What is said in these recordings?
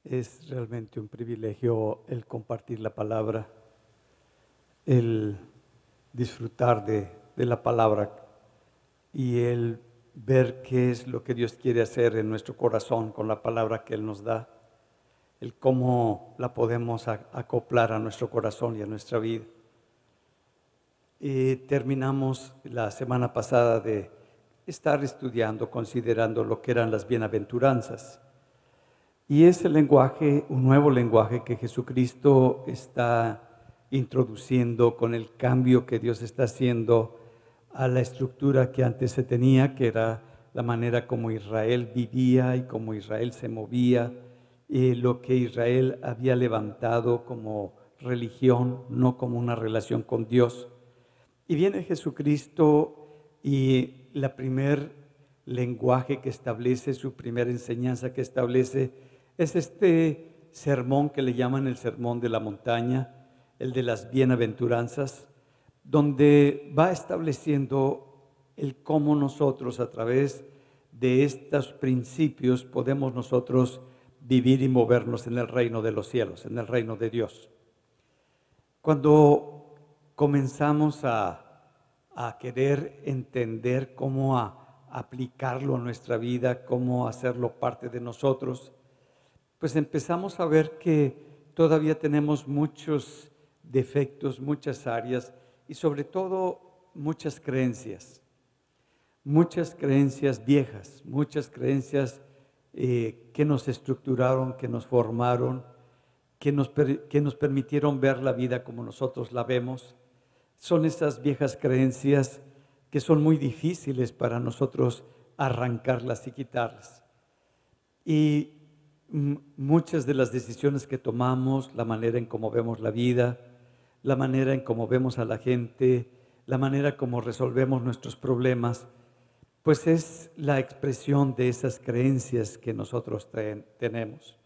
Es realmente un privilegio el compartir la palabra, el disfrutar de la palabra y el ver qué es lo que Dios quiere hacer en nuestro corazón con la palabra que Él nos da, el cómo la podemos acoplar a nuestro corazón y a nuestra vida. Y terminamos la semana pasada de estar estudiando, considerando lo que eran las bienaventuranzas. Y es el lenguaje, un nuevo lenguaje que Jesucristo está introduciendo con el cambio que Dios está haciendo a la estructura que antes se tenía, que era la manera como Israel vivía y como Israel se movía, y lo que Israel había levantado como religión, no como una relación con Dios. Y viene Jesucristo y la primer lenguaje que establece, su primera enseñanza que establece, es este sermón que le llaman el sermón de la montaña, el de las bienaventuranzas, donde va estableciendo el cómo nosotros a través de estos principios podemos nosotros vivir y movernos en el reino de los cielos, en el reino de Dios. Cuando comenzamos a querer entender cómo aplicarlo a nuestra vida, cómo hacerlo parte de nosotros, pues empezamos a ver que todavía tenemos muchos defectos, muchas áreas y sobre todo muchas creencias viejas, muchas creencias que nos estructuraron, que nos formaron, que nos permitieron ver la vida como nosotros la vemos. Son esas viejas creencias que son muy difíciles para nosotros arrancarlas y quitarlas. Y muchas de las decisiones que tomamos, la manera en cómo vemos la vida, la manera en cómo vemos a la gente, la manera como resolvemos nuestros problemas, pues es la expresión de esas creencias que nosotros tenemos.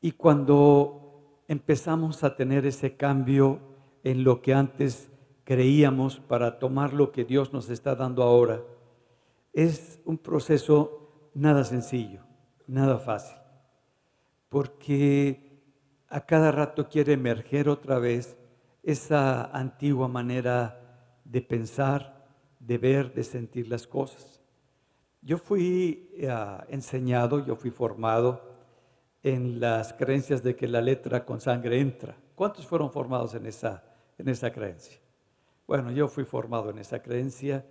Y cuando empezamos a tener ese cambio en lo que antes creíamos para tomar lo que Dios nos está dando ahora, es un proceso nada sencillo, nada fácil, porque a cada rato quiere emerger otra vez esa antigua manera de pensar, de ver, de sentir las cosas. Yo fui enseñado, yo fui formado en las creencias de que la letra con sangre entra. ¿Cuántos fueron formados en esa creencia? Bueno, yo fui formado en esa creencia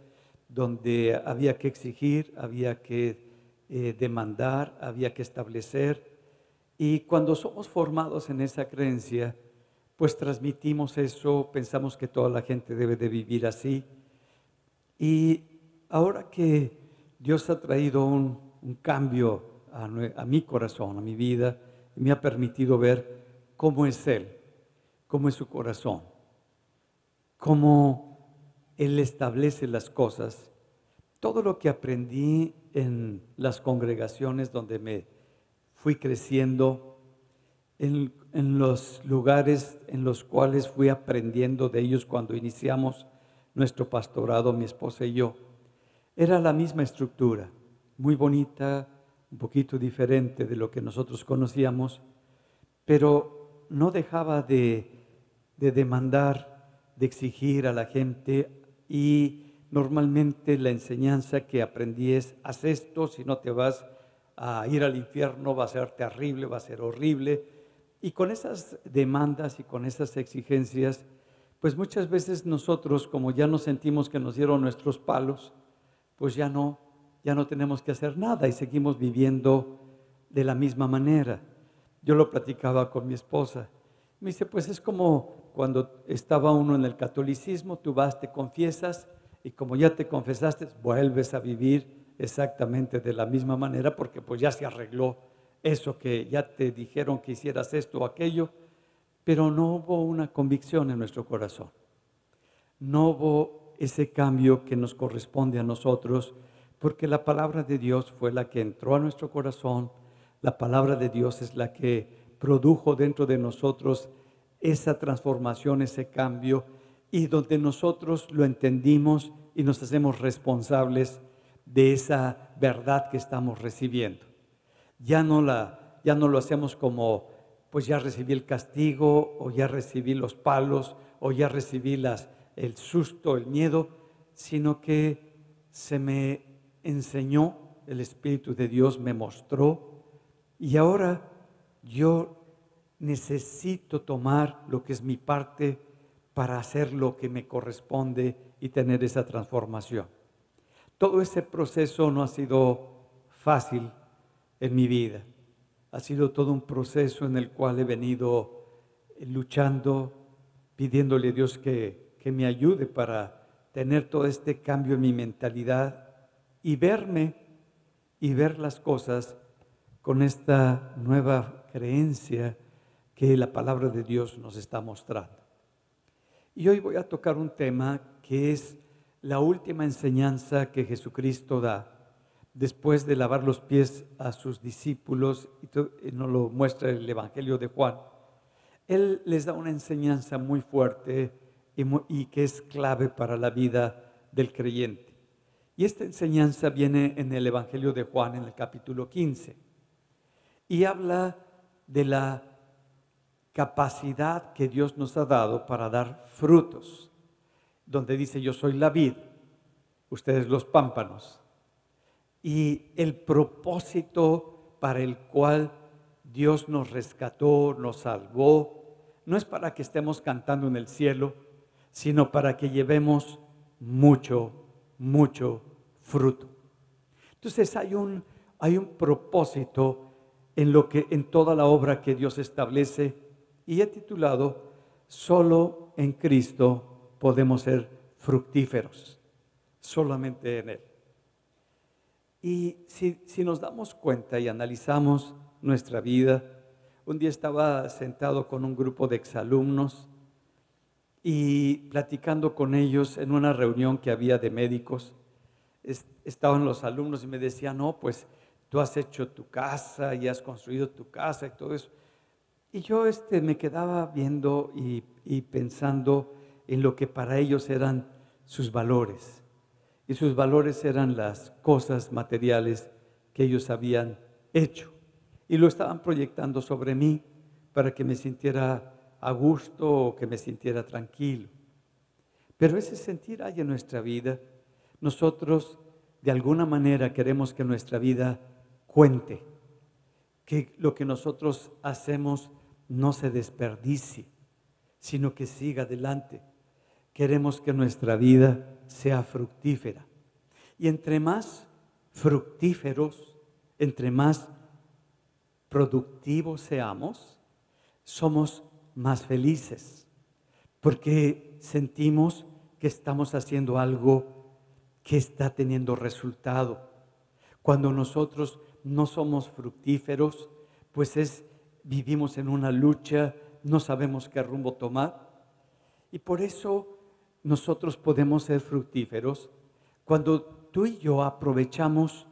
donde había que exigir, había que demandar, había que establecer. Y cuando somos formados en esa creencia, pues transmitimos eso, pensamos que toda la gente debe de vivir así. Y ahora que Dios ha traído un cambio a mi corazón, a mi vida, y me ha permitido ver cómo es Él, cómo es su corazón, cómo Él establece las cosas. Todo lo que aprendí en las congregaciones donde me fui creciendo, en los lugares en los cuales fui aprendiendo de ellos cuando iniciamos nuestro pastorado, mi esposa y yo, era la misma estructura, muy bonita, un poquito diferente de lo que nosotros conocíamos, pero no dejaba de demandar, de exigir a la gente, y normalmente la enseñanza que aprendí es: haz esto, si no te vas a ir al infierno, va a ser terrible, va a ser horrible. Y con esas demandas y con esas exigencias, pues muchas veces nosotros, como ya nos sentimos que nos dieron nuestros palos, pues ya no tenemos que hacer nada y seguimos viviendo de la misma manera. Yo lo platicaba con mi esposa. Me dice, pues es como cuando estaba uno en el catolicismo, tú vas, te confiesas y como ya te confesaste, vuelves a vivir exactamente de la misma manera porque pues ya se arregló eso que ya te dijeron que hicieras esto o aquello, pero no hubo una convicción en nuestro corazón. No hubo ese cambio que nos corresponde a nosotros, porque la palabra de Dios fue la que entró a nuestro corazón. La palabra de Dios es la que produjo dentro de nosotros esa transformación, ese cambio, y donde nosotros lo entendimos y nos hacemos responsables de esa verdad que estamos recibiendo. Ya no la ya no lo hacemos como, pues ya recibí el castigo, o ya recibí los palos, o ya recibí el susto, el miedo, sino que se me enseñó, el Espíritu de Dios me mostró, y ahora yo necesito tomar lo que es mi parte para hacer lo que me corresponde y tener esa transformación. Todo ese proceso no ha sido fácil en mi vida. Ha sido todo un proceso en el cual he venido luchando, pidiéndole a Dios que me ayude para tener todo este cambio en mi mentalidad y verme y ver las cosas con esta nueva creencia que la palabra de Dios nos está mostrando. Y hoy voy a tocar un tema que es la última enseñanza que Jesucristo da después de lavar los pies a sus discípulos, y nos lo muestra el Evangelio de Juan. Él les da una enseñanza muy fuerte y que es clave para la vida del creyente. Y esta enseñanza viene en el Evangelio de Juan, en el capítulo 15, y habla de la capacidad que Dios nos ha dado para dar frutos, donde dice: yo soy la vid, ustedes los pámpanos. Y el propósito para el cual Dios nos rescató, nos salvó, no es para que estemos cantando en el cielo, sino para que llevemos mucho, mucho fruto. Entonces hay un propósito en toda la obra que Dios establece, y he titulado: solo en Cristo podemos ser fructíferos, solamente en Él. Y si nos damos cuenta y analizamos nuestra vida, un día estaba sentado con un grupo de exalumnos y platicando con ellos en una reunión que había de médicos. Estaban los alumnos y me decían: no, pues tú has hecho tu casa y has construido tu casa y todo eso. Y yo me quedaba viendo y pensando en lo que para ellos eran sus valores. Y sus valores eran las cosas materiales que ellos habían hecho. Y lo estaban proyectando sobre mí para que me sintiera a gusto o que me sintiera tranquilo. Pero ese sentir hay en nuestra vida. Nosotros de alguna manera queremos que nuestra vida cuente, que lo que nosotros hacemos no se desperdicie, sino que siga adelante. Queremos que nuestra vida sea fructífera. Y entre más fructíferos, entre más productivos seamos, somos más felices, porque sentimos que estamos haciendo algo que está teniendo resultado. Cuando nosotros no somos fructíferos, pues vivimos en una lucha, no sabemos qué rumbo tomar. Y por eso nosotros podemos ser fructíferos cuando tú y yo aprovechamos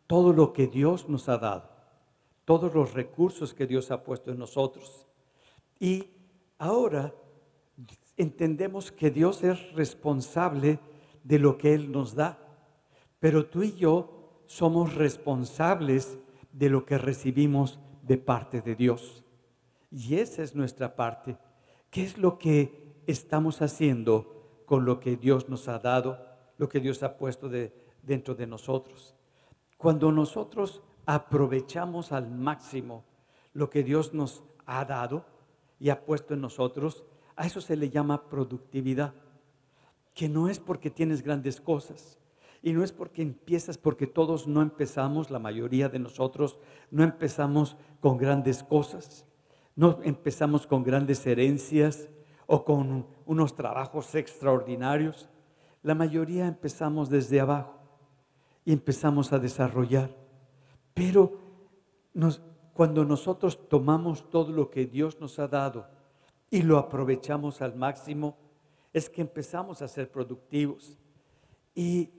todo lo que Dios nos ha dado, todos los recursos que Dios ha puesto en nosotros. Y ahora entendemos que Dios es responsable de lo que Él nos da, pero tú y yo somos responsables de lo que recibimos de parte de Dios. Y esa es nuestra parte. ¿Qué es lo que estamos haciendo con lo que Dios nos ha dado, lo que Dios ha puesto dentro de nosotros? Cuando nosotros aprovechamos al máximo lo que Dios nos ha dado y ha puesto en nosotros, a eso se le llama productividad, que no es porque tienes grandes cosas y no es porque empiezas, porque todos no empezamos, la mayoría de nosotros no empezamos con grandes cosas, no empezamos con grandes herencias o con unos trabajos extraordinarios. La mayoría empezamos desde abajo y empezamos a desarrollar. Pero cuando nosotros tomamos todo lo que Dios nos ha dado y lo aprovechamos al máximo, es que empezamos a ser productivos. Y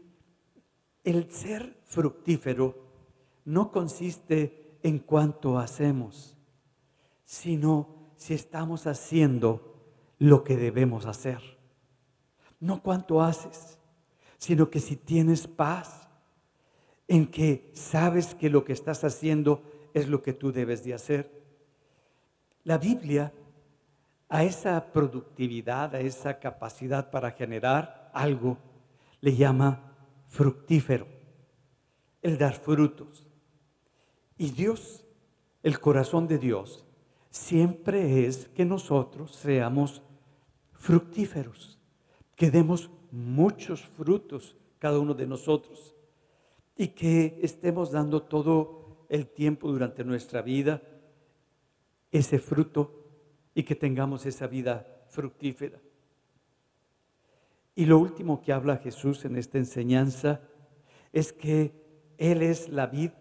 el ser fructífero no consiste en cuánto hacemos, sino si estamos haciendo lo que debemos hacer. No cuánto haces, sino que si tienes paz en que sabes que lo que estás haciendo es lo que tú debes de hacer. La Biblia, a esa productividad, a esa capacidad para generar algo, le llama fructífero, el dar frutos. Y Dios, el corazón de Dios, siempre es que nosotros seamos fructíferos, que demos muchos frutos cada uno de nosotros y que estemos dando todo el tiempo durante nuestra vida ese fruto y que tengamos esa vida fructífera. Y lo último que habla Jesús en esta enseñanza es que Él es la vid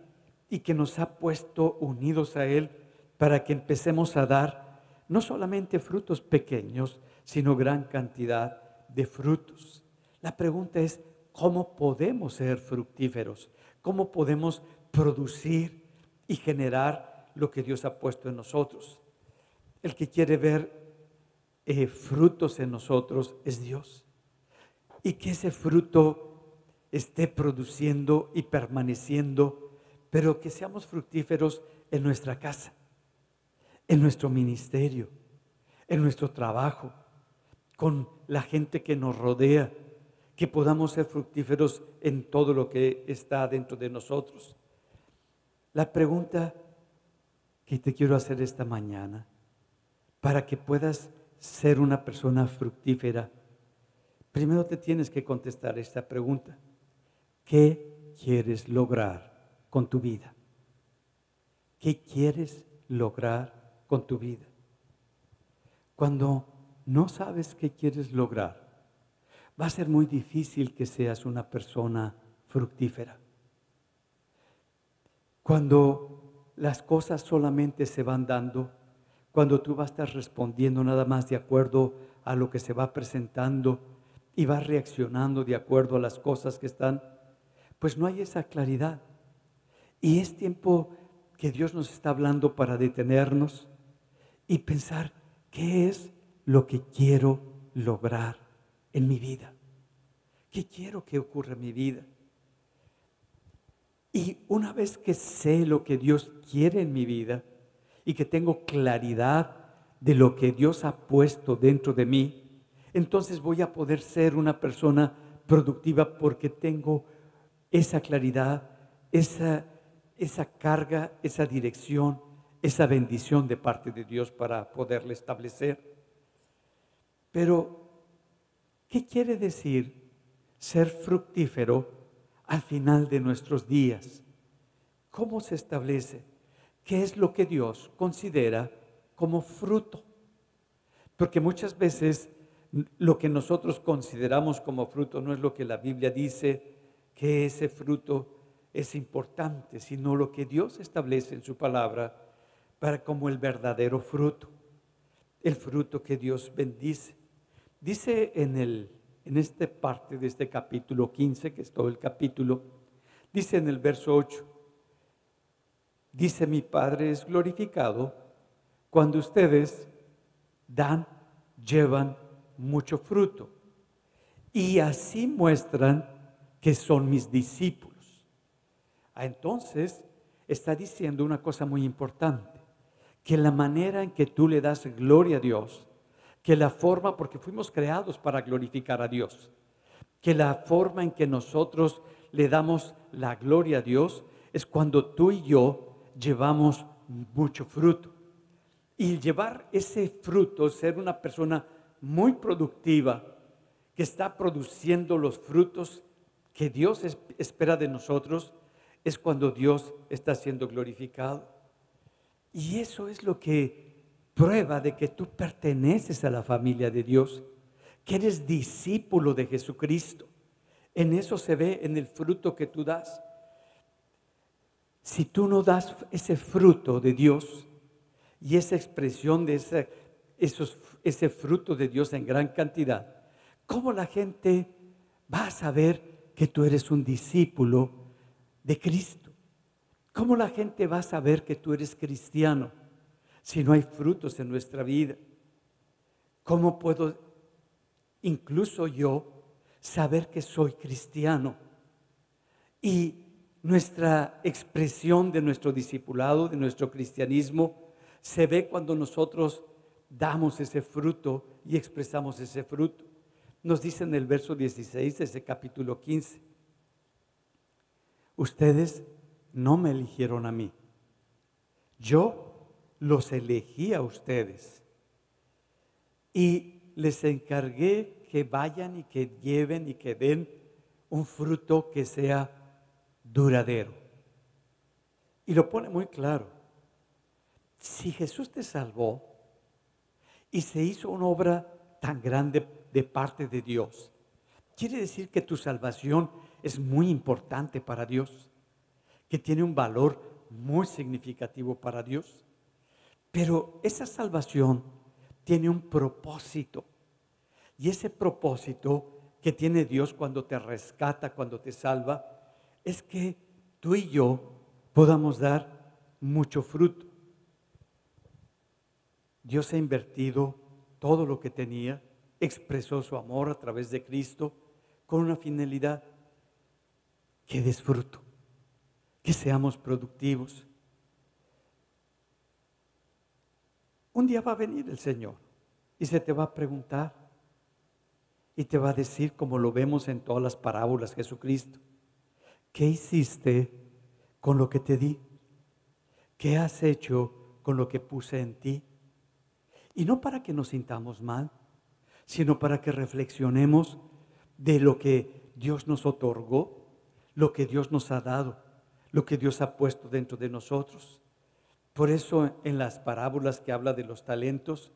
y que nos ha puesto unidos a Él para que empecemos a dar no solamente frutos pequeños, sino gran cantidad de frutos. La pregunta es, ¿cómo podemos ser fructíferos? ¿Cómo podemos producir y generar lo que Dios ha puesto en nosotros? El que quiere ver frutos en nosotros es Dios. Y que ese fruto esté produciendo y permaneciendo, pero que seamos fructíferos en nuestra casa, en nuestro ministerio, en nuestro trabajo, con la gente que nos rodea, que podamos ser fructíferos en todo lo que está dentro de nosotros. La pregunta que te quiero hacer esta mañana, para que puedas ser una persona fructífera, primero te tienes que contestar esta pregunta: ¿qué quieres lograr con tu vida? ¿Qué quieres lograr con tu vida? Cuando no sabes qué quieres lograr, va a ser muy difícil que seas una persona fructífera. Cuando las cosas solamente se van dando, cuando tú vas a estar respondiendo nada más de acuerdo a lo que se va presentando y vas reaccionando de acuerdo a las cosas que están, pues no hay esa claridad. Y es tiempo que Dios nos está hablando para detenernos y pensar, ¿qué es lo que quiero lograr en mi vida? ¿Qué quiero que ocurra en mi vida? Y una vez que sé lo que Dios quiere en mi vida y que tengo claridad de lo que Dios ha puesto dentro de mí, entonces voy a poder ser una persona productiva porque tengo esa claridad, esa carga, esa dirección, esa bendición de parte de Dios para poderle establecer. Pero, ¿qué quiere decir ser fructífero al final de nuestros días? ¿Cómo se establece? ¿Qué es lo que Dios considera como fruto? Porque muchas veces lo que nosotros consideramos como fruto no es lo que la Biblia dice que ese fruto es importante, sino lo que Dios establece en su palabra para como el verdadero fruto, el fruto que Dios bendice. Dice en esta parte de este capítulo 15, que es todo el capítulo, dice en el verso 8, dice: mi Padre es glorificado cuando ustedes llevan mucho fruto y así muestran que son mis discípulos. Entonces está diciendo una cosa muy importante, que la manera en que tú le das gloria a Dios, que la forma, porque fuimos creados para glorificar a Dios, que la forma en que nosotros le damos la gloria a Dios es cuando tú y yo llevamos mucho fruto. Y llevar ese fruto, ser una persona muy productiva, que está produciendo los frutos que Dios espera de nosotros, es cuando Dios está siendo glorificado. Y eso es lo que prueba de que tú perteneces a la familia de Dios, que eres discípulo de Jesucristo. En eso se ve en el fruto que tú das. Si tú no das ese fruto de Dios y esa expresión de ese fruto de Dios en gran cantidad, ¿cómo la gente va a saber que tú eres un discípulo de Cristo? ¿Cómo la gente va a saber que tú eres cristiano si no hay frutos en nuestra vida? ¿Cómo puedo incluso yo saber que soy cristiano y nuestra expresión de nuestro discipulado, de nuestro cristianismo, se ve cuando nosotros damos ese fruto y expresamos ese fruto. Nos dice en el verso 16 de ese capítulo 15, ustedes no me eligieron a mí, yo los elegí a ustedes y les encargué que vayan y que lleven y que den un fruto que sea duradero. Y lo pone muy claro. Si Jesús te salvó y se hizo una obra tan grande de parte de Dios, quiere decir que tu salvación es muy importante para Dios, que tiene un valor muy significativo para Dios. Pero esa salvación tiene un propósito. Y ese propósito que tiene Dios cuando te rescata, cuando te salva, es que tú y yo podamos dar mucho fruto. Dios ha invertido todo lo que tenía, expresó su amor a través de Cristo con una finalidad: que des fruto, que seamos productivos. Un día va a venir el Señor y se te va a preguntar y te va a decir, como lo vemos en todas las parábolas, Jesucristo: ¿qué hiciste con lo que te di? ¿Qué has hecho con lo que puse en ti? Y no para que nos sintamos mal, sino para que reflexionemos de lo que Dios nos otorgó, lo que Dios nos ha dado, lo que Dios ha puesto dentro de nosotros. Por eso en las parábolas que habla de los talentos,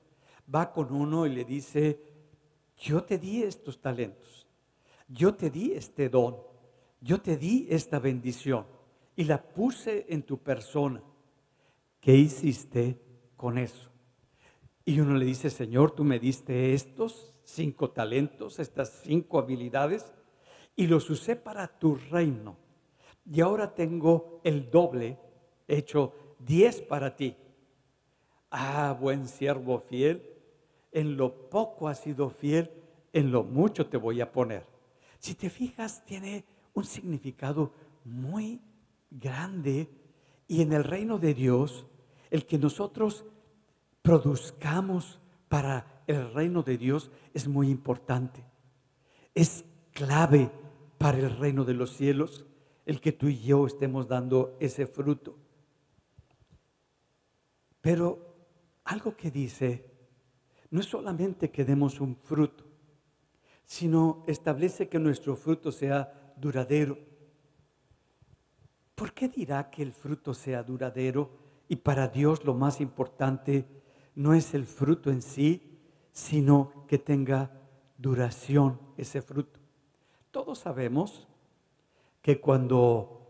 va con uno y le dice: yo te di estos talentos, yo te di este don, yo te di esta bendición y la puse en tu persona. ¿Qué hiciste con eso? Y uno le dice: Señor, tú me diste estos 5 talentos, estas 5 habilidades, y los usé para tu reino. Y ahora tengo el doble, hecho 10 para ti. Ah, buen siervo fiel, en lo poco has sido fiel, en lo mucho te voy a poner. Si te fijas, tiene un significado muy grande, y en el reino de Dios, el que nosotros produzcamos para el reino de Dios es muy importante. Es clave para el reino de los cielos el que tú y yo estemos dando ese fruto. Pero algo que dice, no es solamente que demos un fruto, sino establece que nuestro fruto sea duradero. ¿Por qué dirá que el fruto sea duradero? Y para Dios lo más importante no es el fruto en sí, sino que tenga duración ese fruto. Todos sabemos que cuando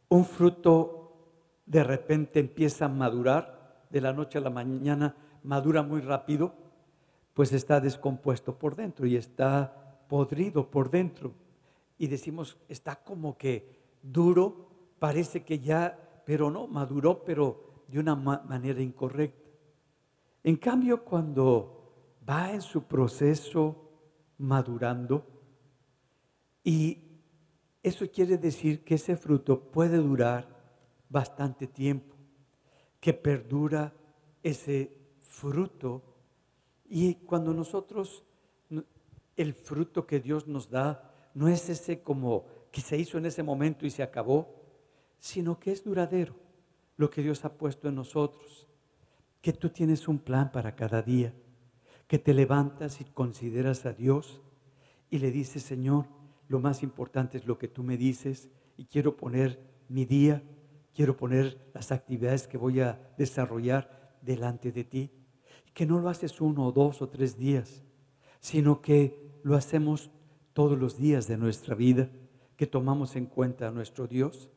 un fruto de repente empieza a madurar, de la noche a la mañana madura muy rápido, pues está descompuesto por dentro y está podrido por dentro. Y decimos, está como que duro, parece que ya, pero no, maduró, pero de una manera incorrecta. En cambio, cuando va en su proceso madurando, y eso quiere decir que ese fruto puede durar bastante tiempo, que perdura ese fruto. Y cuando nosotros, el fruto que Dios nos da, no es ese como que se hizo en ese momento y se acabó, sino que es duradero lo que Dios ha puesto en nosotros. Que tú tienes un plan para cada día, que te levantas y consideras a Dios y le dices: Señor, lo más importante es lo que tú me dices, y quiero poner mi día, quiero poner las actividades que voy a desarrollar delante de ti. Que no lo haces 1 o 2 o 3 días, sino que lo hacemos todos los días de nuestra vida, que tomamos en cuenta a nuestro Dios,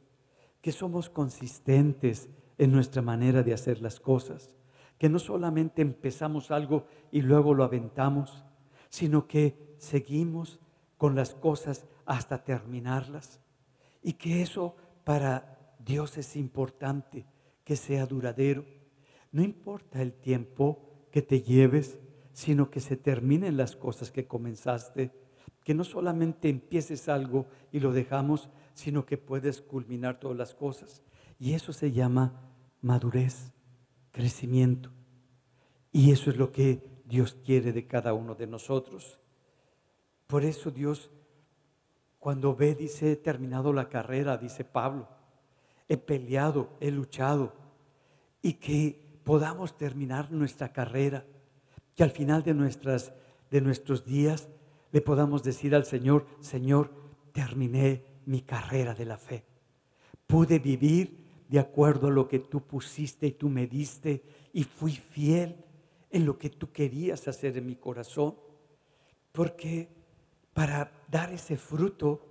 que somos consistentes en nuestra manera de hacer las cosas, que no solamente empezamos algo y luego lo aventamos, sino que seguimos con las cosas hasta terminarlas, y que eso para Dios es importante, que sea duradero. No importa el tiempo que te lleves, sino que se terminen las cosas que comenzaste, que no solamente empieces algo y lo dejamos, sino que puedes culminar todas las cosas. Y eso se llama madurez, crecimiento. Y eso es lo que Dios quiere de cada uno de nosotros. Por eso Dios, cuando ve, dice, he terminado la carrera, dice Pablo, he peleado, he luchado, y que podamos terminar nuestra carrera, que al final de nuestros días le podamos decir al Señor, Señor, terminé mi carrera de la fe. Pude vivir de acuerdo a lo que tú pusiste y tú me diste, y fui fiel en lo que tú querías hacer en mi corazón. Porque para dar ese fruto,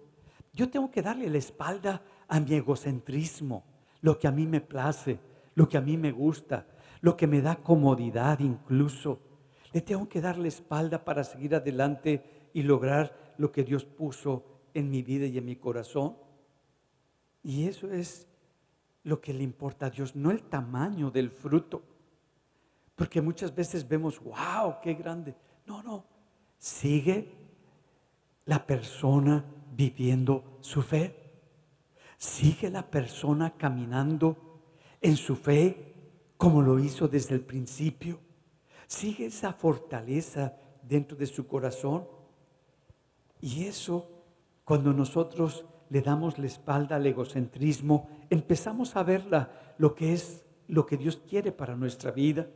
yo tengo que darle la espalda a mi egocentrismo, lo que a mí me place, lo que a mí me gusta, lo que me da comodidad incluso. Le tengo que dar la espalda para seguir adelante y lograr lo que Dios puso en mi vida y en mi corazón. Y eso es lo que le importa a Dios, no el tamaño del fruto. Porque muchas veces vemos, wow, qué grande. No, sigue la persona viviendo su fe. Sigue la persona caminando en su fe como lo hizo desde el principio. Sigue esa fortaleza dentro de su corazón. Y eso, cuando nosotros le damos la espalda al egocentrismo, empezamos a ver lo que es lo que Dios quiere para nuestra vida.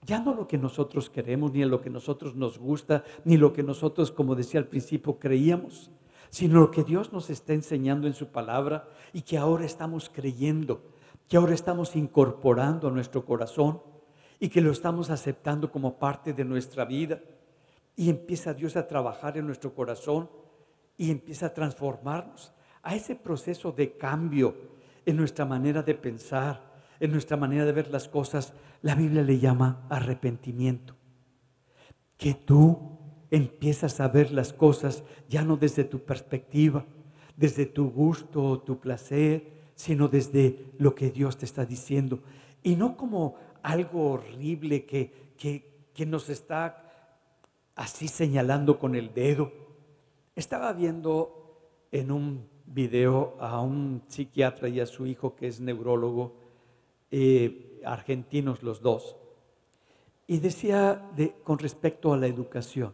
Ya no lo que nosotros queremos, ni lo que nosotros nos gusta, ni lo que nosotros, como decía al principio, creíamos, sino lo que Dios nos está enseñando en su palabra y que ahora estamos creyendo, que ahora estamos incorporando a nuestro corazón y que lo estamos aceptando como parte de nuestra vida. Y empieza Dios a trabajar en nuestro corazón y empieza a transformarnos a ese proceso de cambio en nuestra manera de pensar, en nuestra manera de ver las cosas. La Biblia le llama arrepentimiento. Que tú empiezas a ver las cosas ya no desde tu perspectiva, desde tu gusto o tu placer, sino desde lo que Dios te está diciendo. Y no como algo horrible que nos está así señalando con el dedo. Estaba viendo en un video a un psiquiatra y a su hijo que es neurólogo, argentinos los dos, y decía con respecto a la educación,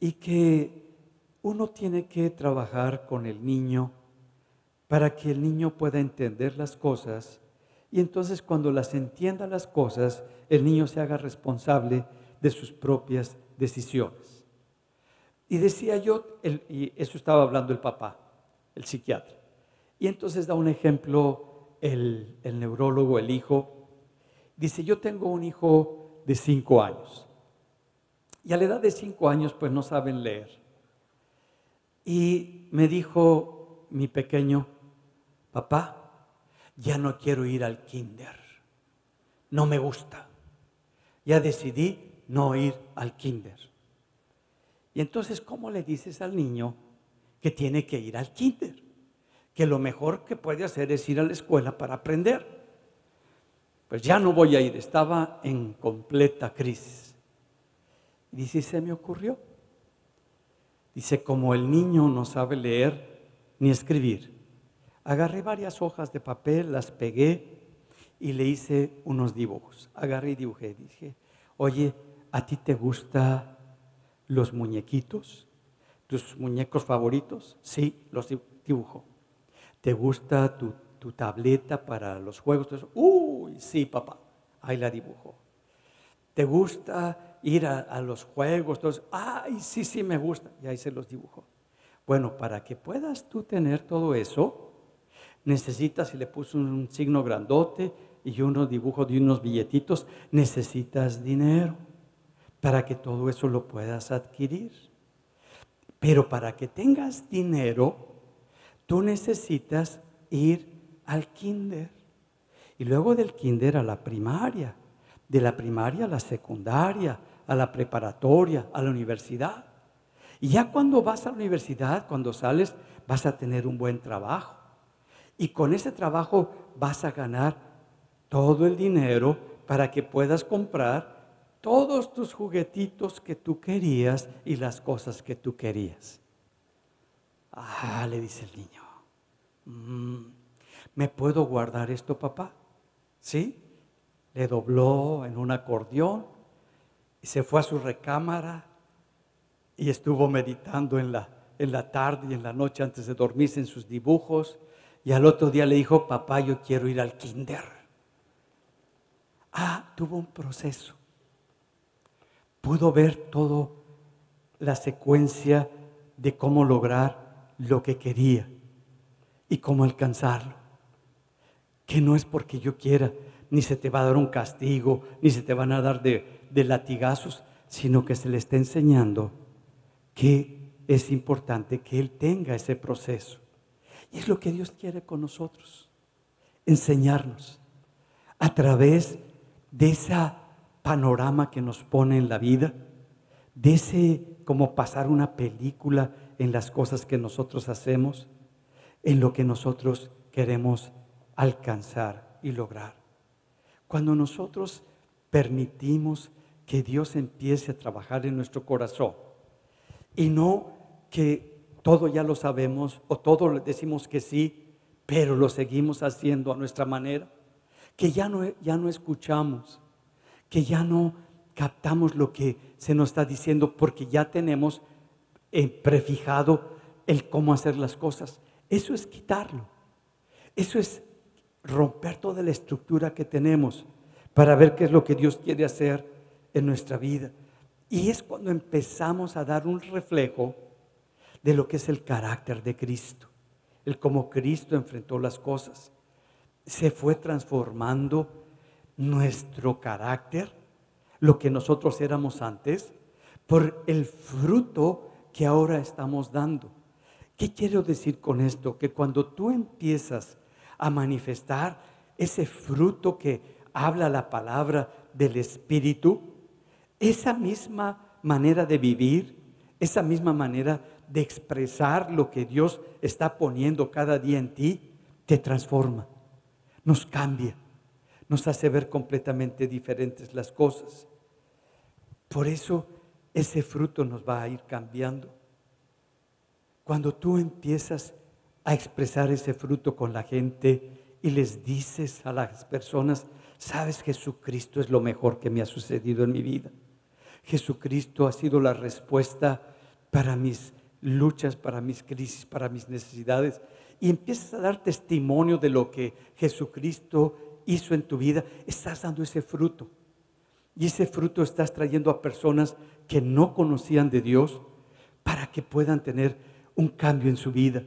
y que uno tiene que trabajar con el niño para que el niño pueda entender las cosas, y entonces cuando las entienda las cosas, el niño se haga responsable de sus propias decisiones. Y decía yo, y eso estaba hablando el papá, el psiquiatra, y entonces da un ejemplo el neurólogo, el hijo. Dice, yo tengo un hijo de 5 años, y a la edad de 5 años pues no saben leer. Y me dijo mi pequeño, papá, ya no quiero ir al kinder, no me gusta, ya decidí no ir al kinder. Y entonces, ¿cómo le dices al niño que tiene que ir al kinder? Que lo mejor que puede hacer es ir a la escuela para aprender. Pues ya no voy a ir, estaba en completa crisis. Y dice, se me ocurrió. Dice, como el niño no sabe leer ni escribir, agarré varias hojas de papel, las pegué y le hice unos dibujos. Agarré y dibujé. Dije, oye, ¿a ti te gustan los muñequitos? ¿Tus muñecos favoritos? Sí, los dibujo. ¿Te gusta tu tableta para los juegos? Uy, sí, papá, ahí la dibujo. ¿Te gusta ir a los juegos? Entonces, ay, sí, me gusta. Y ahí se los dibujo. Bueno, para que puedas tú tener todo eso, necesitas, y le puse un signo grandote y unos dibujos de unos billetitos, necesitas dinero para que todo eso lo puedas adquirir. Pero para que tengas dinero, tú necesitas ir al kinder. Y luego del kinder a la primaria, de la primaria a la secundaria, a la preparatoria, a la universidad. Y ya cuando vas a la universidad, cuando sales, vas a tener un buen trabajo. Y con ese trabajo vas a ganar todo el dinero para que puedas comprar todos tus juguetitos que tú querías y las cosas que tú querías. Ah, le dice el niño, ¿me puedo guardar esto, papá? ¿Sí? Le dobló en un acordeón y se fue a su recámara y estuvo meditando en la tarde y en la noche antes de dormirse en sus dibujos. Y al otro día le dijo, papá, yo quiero ir al kinder. Tuvo un proceso. Pudo ver toda la secuencia de cómo lograr lo que quería y cómo alcanzarlo. Que no es porque yo quiera, ni se te va a dar un castigo, ni se te van a dar de latigazos, sino que se le está enseñando que es importante que él tenga ese proceso. Y es lo que Dios quiere con nosotros, enseñarnos a través de ese panorama que nos pone en la vida, de ese como pasar una película en las cosas que nosotros hacemos, en lo que nosotros queremos alcanzar y lograr. Cuando nosotros permitimos que Dios empiece a trabajar en nuestro corazón y no que todo ya lo sabemos o todo le decimos que sí, pero lo seguimos haciendo a nuestra manera, que ya no escuchamos, que ya no captamos lo que se nos está diciendo porque ya tenemos prefijado el cómo hacer las cosas. Eso es quitarlo. Eso es romper toda la estructura que tenemos para ver qué es lo que Dios quiere hacer en nuestra vida. Y es cuando empezamos a dar un reflejo de lo que es el carácter de Cristo, el cómo Cristo enfrentó las cosas. Se fue transformando nuestro carácter, lo que nosotros éramos antes, por el fruto que ahora estamos dando. ¿Qué quiero decir con esto? Que cuando tú empiezas a manifestar ese fruto que habla la palabra del Espíritu, esa misma manera de vivir, esa misma manera de expresar lo que Dios está poniendo cada día en ti, te transforma, nos cambia, nos hace ver completamente diferentes las cosas. Por eso ese fruto nos va a ir cambiando. Cuando tú empiezas a expresar ese fruto con la gente y les dices a las personas, sabes, Jesucristo es lo mejor que me ha sucedido en mi vida. Jesucristo ha sido la respuesta para mis luchas, para mis crisis, para mis necesidades. Y empiezas a dar testimonio de lo que Jesucristo hizo en tu vida. Estás dando ese fruto. Y ese fruto estás trayendo a personas que no conocían de Dios para que puedan tener un cambio en su vida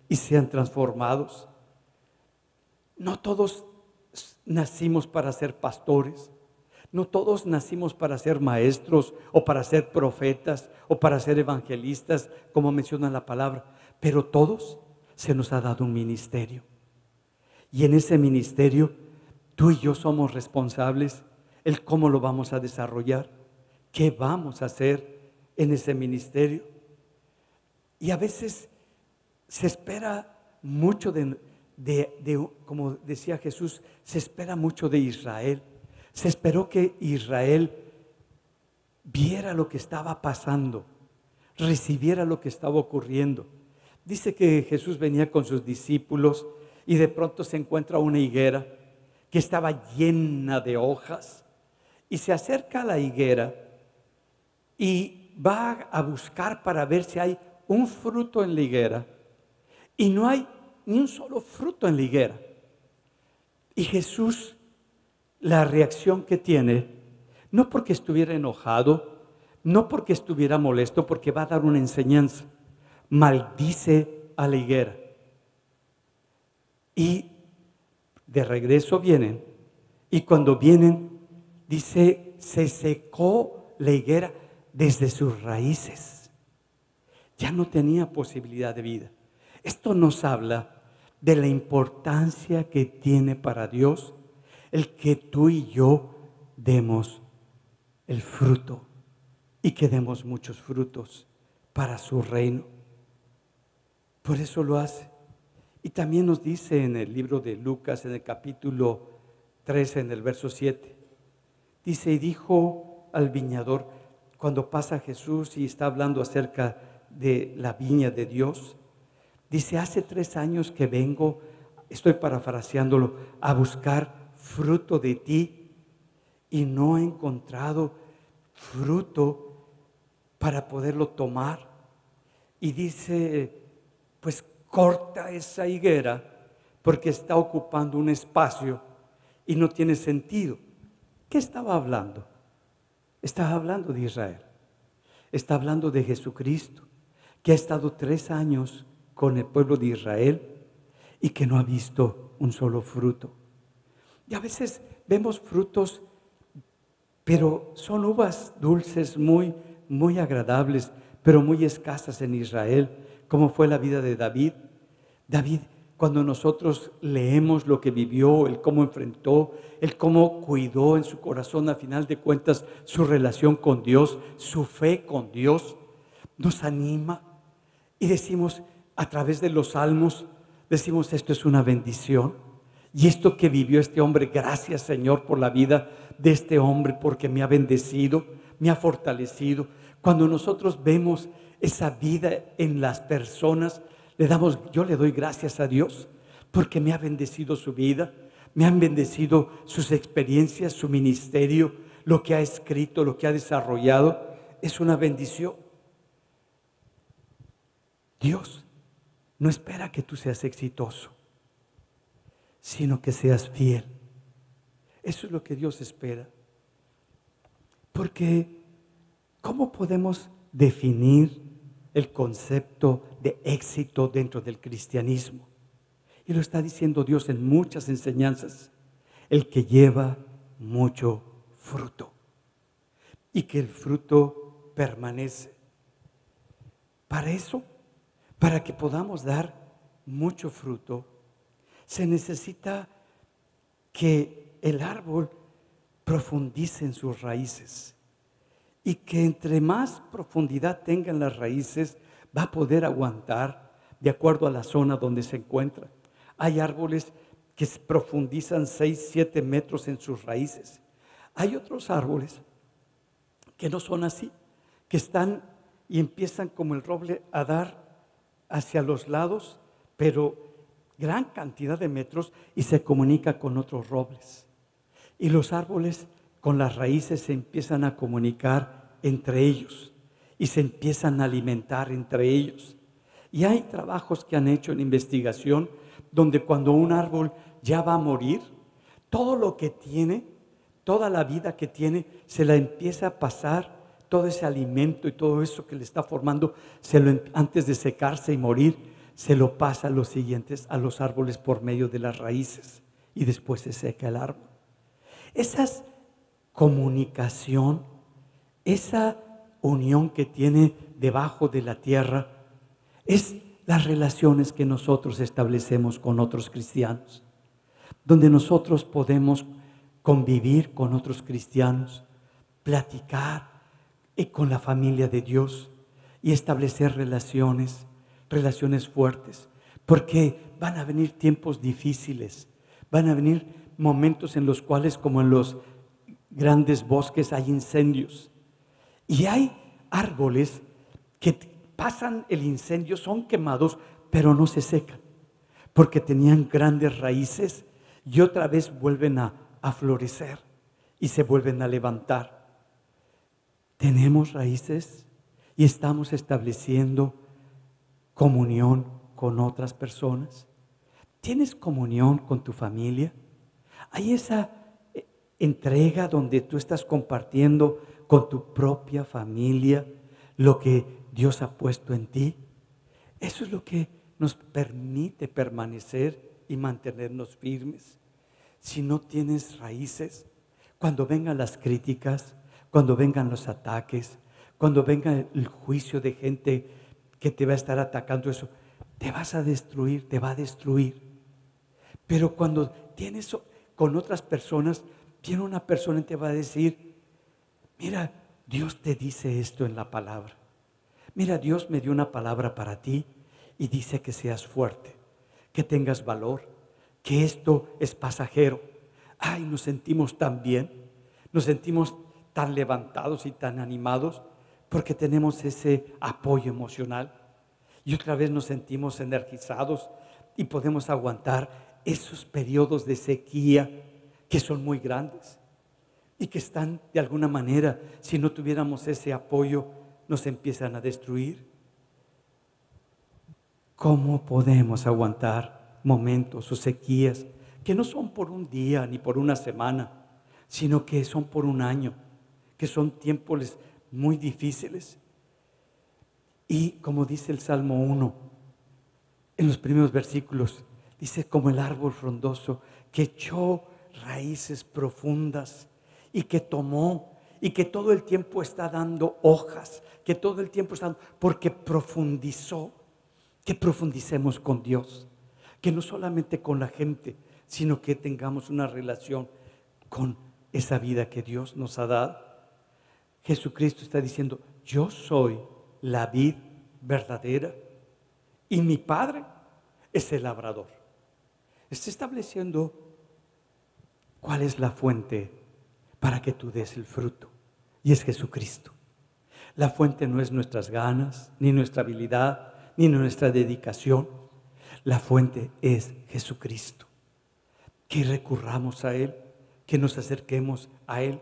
y sean transformados. No todos nacimos para ser pastores. No todos nacimos para ser maestros o para ser profetas o para ser evangelistas, como menciona la palabra. Pero todos se nos ha dado un ministerio. Y en ese ministerio, tú y yo somos responsables el cómo lo vamos a desarrollar, qué vamos a hacer en ese ministerio. Y a veces se espera mucho como decía Jesús, se espera mucho de Israel. Se esperó que Israel viera lo que estaba pasando, recibiera lo que estaba ocurriendo. Dice que Jesús venía con sus discípulos y de pronto se encuentra una higuera que estaba llena de hojas y se acerca a la higuera y va a buscar para ver si hay un fruto en la higuera y no hay ni un solo fruto en la higuera. Y Jesús, la reacción que tiene, no porque estuviera enojado, no porque estuviera molesto, porque va a dar una enseñanza, maldice a la higuera. Y de regreso vienen, y cuando vienen, dice, se secó la higuera desde sus raíces. Ya no tenía posibilidad de vida. Esto nos habla de la importancia que tiene para Dios el que tú y yo demos el fruto y que demos muchos frutos para su reino. Por eso lo hace. Y también nos dice en el libro de Lucas, en el capítulo 13, en el verso 7, dice, y dijo al viñador, cuando pasa Jesús y está hablando acerca de la viña de Dios, Dice, hace 3 años que vengo, estoy parafraseándolo, a buscar fruto de ti y no he encontrado fruto para poderlo tomar. Y dice, pues corta esa higuera porque está ocupando un espacio y no tiene sentido. ¿Qué estaba hablando? Estaba hablando de Israel. Está hablando de Jesucristo, que ha estado 3 años con el pueblo de Israel y que no ha visto un solo fruto. Y a veces vemos frutos, pero son uvas dulces muy, muy agradables, pero muy escasas en Israel, como fue la vida de David. David, cuando nosotros leemos lo que vivió, el cómo enfrentó, el cómo cuidó en su corazón, a final de cuentas, su relación con Dios, su fe con Dios, nos anima y decimos, a través de los salmos, decimos, esto es una bendición. Y esto que vivió este hombre, gracias Señor por la vida de este hombre, porque me ha bendecido, me ha fortalecido. Cuando nosotros vemos esa vida en las personas, yo le doy gracias a Dios, porque me ha bendecido su vida, me han bendecido sus experiencias, su ministerio, lo que ha escrito, lo que ha desarrollado, es una bendición. Dios no espera que tú seas exitoso, sino que seas fiel. Eso es lo que Dios espera. Porque, ¿cómo podemos definir el concepto de éxito dentro del cristianismo? Y lo está diciendo Dios en muchas enseñanzas. El que lleva mucho fruto. Y que el fruto permanece. Para eso, para que podamos dar mucho fruto, se necesita que el árbol profundice en sus raíces y que entre más profundidad tengan las raíces, va a poder aguantar de acuerdo a la zona donde se encuentra. Hay árboles que se profundizan 6, 7 metros en sus raíces. Hay otros árboles que no son así, que están y empiezan como el roble a dar hacia los lados, pero gran cantidad de metros y se comunica con otros robles. Y los árboles con las raíces se empiezan a comunicar entre ellos y se empiezan a alimentar entre ellos. Y hay trabajos que han hecho en investigación donde cuando un árbol ya va a morir, todo lo que tiene, toda la vida que tiene, se la empieza a pasar, todo ese alimento y todo eso que le está formando, antes de secarse y morir, se lo pasa a los siguientes, a los árboles por medio de las raíces y después se seca el árbol. Esa comunicación, esa unión que tiene debajo de la tierra, es las relaciones que nosotros establecemos con otros cristianos, donde nosotros podemos convivir con otros cristianos, platicar con la familia de Dios y establecer relaciones fuertes, porque van a venir tiempos difíciles, van a venir momentos en los cuales, como en los grandes bosques, hay incendios y hay árboles que pasan el incendio, son quemados, pero no se secan, porque tenían grandes raíces y otra vez vuelven a florecer y se vuelven a levantar. Tenemos raíces y estamos estableciendo comunión con otras personas. ¿Tienes comunión con tu familia? ¿Hay esa entrega donde tú estás compartiendo con tu propia familia lo que Dios ha puesto en ti? Eso es lo que nos permite permanecer y mantenernos firmes. Si no tienes raíces, cuando vengan las críticas, cuando vengan los ataques, cuando venga el juicio de gente que te va a estar atacando, eso, te vas a destruir, te va a destruir. Pero cuando tienes con otras personas, viene una persona y te va a decir, mira, Dios te dice esto en la palabra. Mira, Dios me dio una palabra para ti y dice que seas fuerte, que tengas valor, que esto es pasajero. Ay, nos sentimos tan bien, nos sentimos tan levantados y tan animados porque tenemos ese apoyo emocional. y otra vez nos sentimos energizados y podemos aguantar esos periodos de sequía que son muy grandes y que están de alguna manera, si no tuviéramos ese apoyo, nos empiezan a destruir. ¿Cómo podemos aguantar momentos o sequías que no son por un día ni por una semana, sino que son por un año, que son tiempos muy difíciles? Y como dice el Salmo 1, en los primeros versículos, dice: como el árbol frondoso que echó raíces profundas y que tomó y que todo el tiempo está dando hojas, que todo el tiempo está dando, porque profundizó. Que profundicemos con Dios, que no solamente con la gente, sino que tengamos una relación con esa vida que Dios nos ha dado. Jesucristo está diciendo: yo soy la vid verdadera y mi Padre es el labrador. Está estableciendo cuál es la fuente para que tú des el fruto, y es Jesucristo. La fuente no es nuestras ganas, ni nuestra habilidad, ni nuestra dedicación. La fuente es Jesucristo. Que recurramos a Él, que nos acerquemos a Él,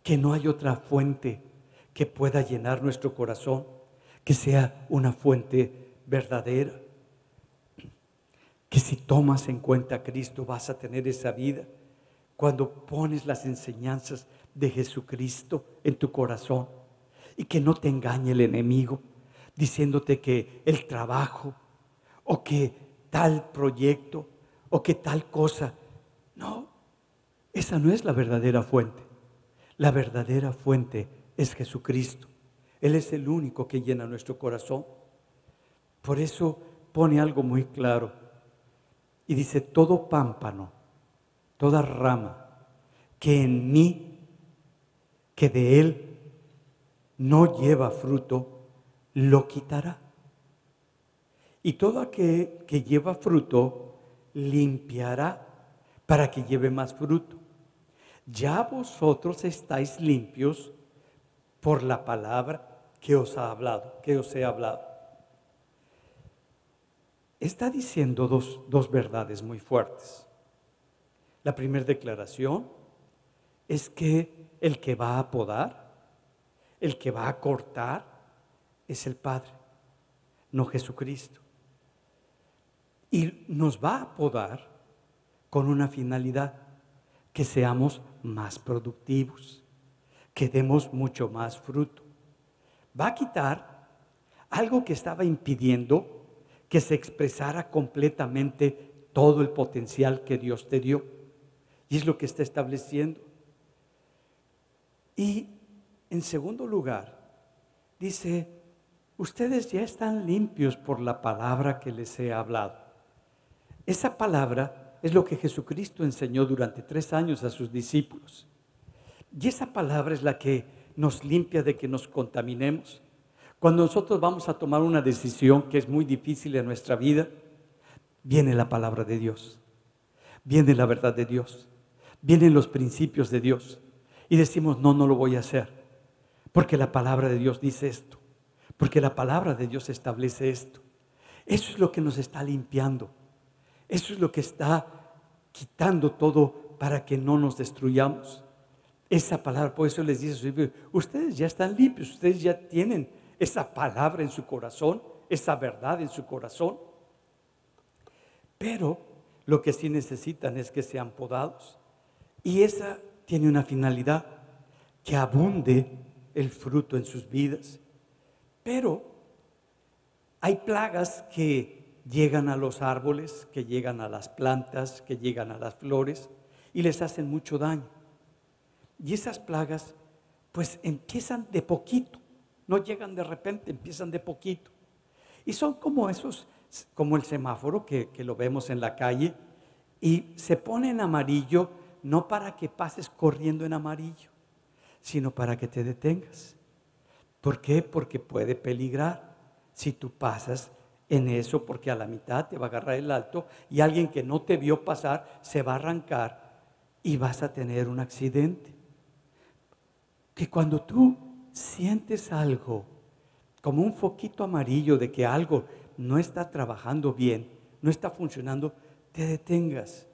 que no hay otra fuente que pueda llenar nuestro corazón, que sea una fuente verdadera. Que si tomas en cuenta a Cristo vas a tener esa vida. Cuando pones las enseñanzas de Jesucristo en tu corazón, y que no te engañe el enemigo diciéndote que el trabajo o que tal proyecto o que tal cosa. No, esa no es la verdadera fuente. La verdadera fuente es Jesucristo. Él es el único que llena nuestro corazón. Por eso pone algo muy claro y dice: todo pámpano, toda rama que en mí, que de él no lleva fruto, lo quitará. Y todo aquel que lleva fruto, limpiará para que lleve más fruto. Ya vosotros estáis limpios por la palabra que os he hablado. Está diciendo dos verdades muy fuertes. La primera declaración es que el que va a podar, el que va a cortar, es el Padre, no Jesucristo. Y nos va a podar con una finalidad: que seamos más productivos, que demos mucho más fruto. Va a quitar algo que estaba impidiendo que se expresara completamente todo el potencial que Dios te dio. Y es lo que está estableciendo. Y en segundo lugar, dice: ustedes ya están limpios por la palabra que les he hablado. Esa palabra es lo que Jesucristo enseñó durante 3 años a sus discípulos. Y esa palabra es la que nos limpia de que nos contaminemos. Cuando nosotros vamos a tomar una decisión que es muy difícil en nuestra vida, viene la palabra de Dios, viene la verdad de Dios, vienen los principios de Dios. Y decimos: no lo voy a hacer, porque la palabra de Dios dice esto, porque la palabra de Dios establece esto. Eso es lo que nos está limpiando. Eso es lo que está quitando todo para que no nos destruyamos. Esa palabra, por eso les dice a sus hijos: ustedes ya están limpios, ustedes ya tienen esa palabra en su corazón, esa verdad en su corazón. Pero lo que sí necesitan es que sean podados. Y esa tiene una finalidad: que abunde el fruto en sus vidas. Pero hay plagas que llegan a los árboles, que llegan a las plantas, que llegan a las flores y les hacen mucho daño. Y esas plagas pues empiezan de poquito, no llegan de repente, empiezan de poquito. Y son como como el semáforo que lo vemos en la calle, y se pone en amarillo no para que pases corriendo en amarillo, sino para que te detengas. ¿Por qué? Porque puede peligrar si tú pasas en eso, porque a la mitad te va a agarrar el alto y alguien que no te vio pasar se va a arrancar y vas a tener un accidente. Que cuando tú sientes algo como un foquito amarillo de que algo no está trabajando bien, no está funcionando, te detengas.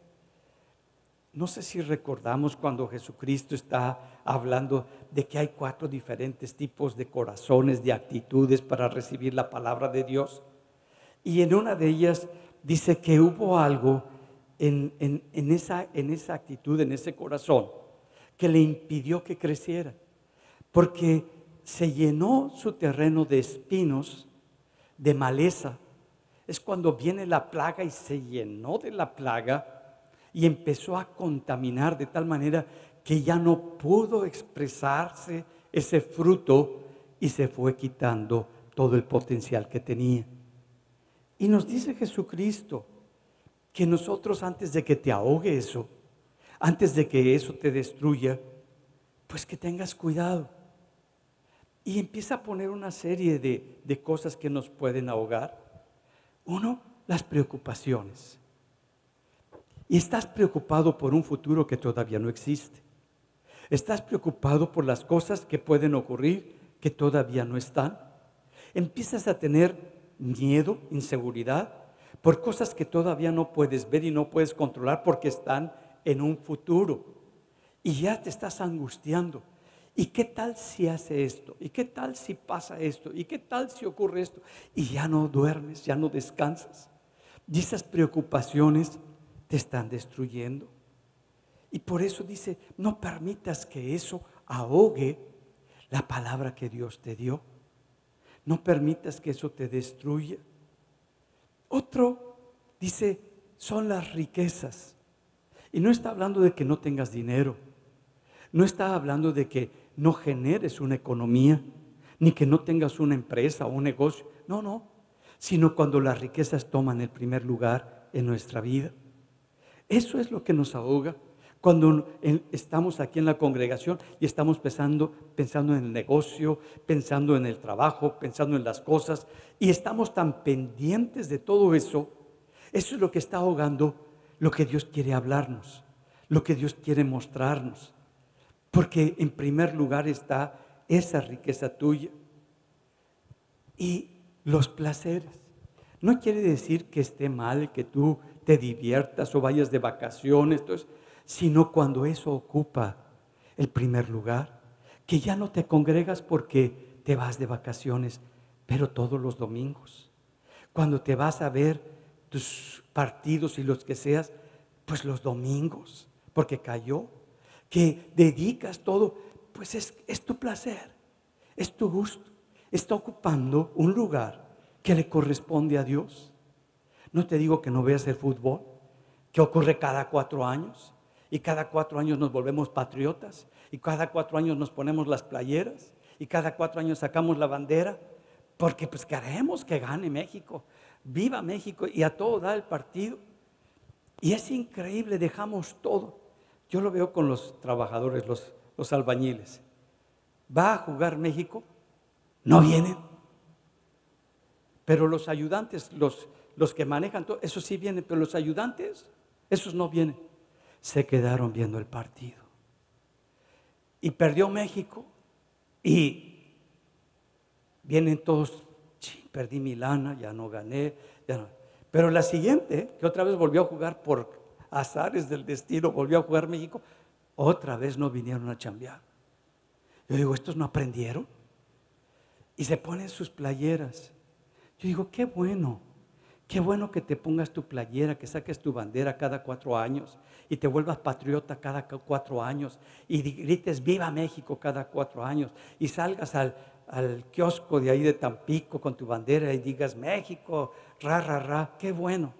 No sé si recordamos cuando Jesucristo está hablando de que hay 4 diferentes tipos de corazones, de actitudes para recibir la palabra de Dios. Y en una de ellas dice que hubo algo en esa actitud, en ese corazón, que le impidió que creciera. Porque se llenó su terreno de espinos, de maleza. Es cuando viene la plaga y se llenó de la plaga y empezó a contaminar de tal manera que ya no pudo expresarse ese fruto y se fue quitando todo el potencial que tenía. Y nos dice Jesucristo que nosotros, antes de que te ahogue eso, antes de que eso te destruya, pues que tengas cuidado. Y empieza a poner una serie de cosas que nos pueden ahogar. Uno, las preocupaciones. Y estás preocupado por un futuro que todavía no existe. Estás preocupado por las cosas que pueden ocurrir que todavía no están. Empiezas a tener miedo, inseguridad, por cosas que todavía no puedes ver y no puedes controlar porque están en un futuro. Y ya te estás angustiando. ¿Y qué tal si hace esto? ¿Y qué tal si pasa esto? ¿Y qué tal si ocurre esto? Y ya no duermes, ya no descansas. Y esas preocupaciones te están destruyendo. Y por eso dice, no permitas que eso ahogue la palabra que Dios te dio. No permitas que eso te destruya. Otro dice, son las riquezas. Y no está hablando de que no tengas dinero. No está hablando de que no generes una economía, ni que no tengas una empresa o un negocio. No. Sino cuando las riquezas toman el primer lugar en nuestra vida. Eso es lo que nos ahoga. Cuando estamos aquí en la congregación y estamos pensando en el negocio, pensando en el trabajo, pensando en las cosas, y estamos tan pendientes de todo eso, eso es lo que está ahogando lo que Dios quiere hablarnos, lo que Dios quiere mostrarnos. Porque en primer lugar está esa riqueza tuya y los placeres. No quiere decir que esté mal que tú te diviertas o vayas de vacaciones, sino cuando eso ocupa el primer lugar, que ya no te congregas porque te vas de vacaciones, pero todos los domingos. Cuando te vas a ver tus partidos y los que seas, pues los domingos, porque cayó. Que dedicas todo, pues es tu placer, es tu gusto. Está ocupando un lugar que le corresponde a Dios. No te digo que no veas el fútbol, que ocurre cada 4 años. Y cada 4 años nos volvemos patriotas. Y cada 4 años nos ponemos las playeras. Y cada 4 años sacamos la bandera. Porque pues queremos que gane México. Viva México y a todo da el partido. Y es increíble, dejamos todo. Yo lo veo con los trabajadores, los albañiles. ¿Va a jugar México? No vienen. Pero los ayudantes, los que manejan todo, esos sí vienen. Pero los ayudantes, esos no vienen. Se quedaron viendo el partido. Y perdió México. Y vienen todos, perdí mi lana, ya no gané. Ya no. Pero la siguiente, que otra vez volvió a jugar por azares del destino, volvió a jugar México, otra vez no vinieron a chambear. Yo digo, ¿estos no aprendieron? Y se ponen sus playeras. Yo digo, qué bueno que te pongas tu playera, que saques tu bandera cada 4 años y te vuelvas patriota cada 4 años y grites viva México cada 4 años y salgas al kiosco de ahí de Tampico con tu bandera y digas México, ra, ra, ra, qué bueno.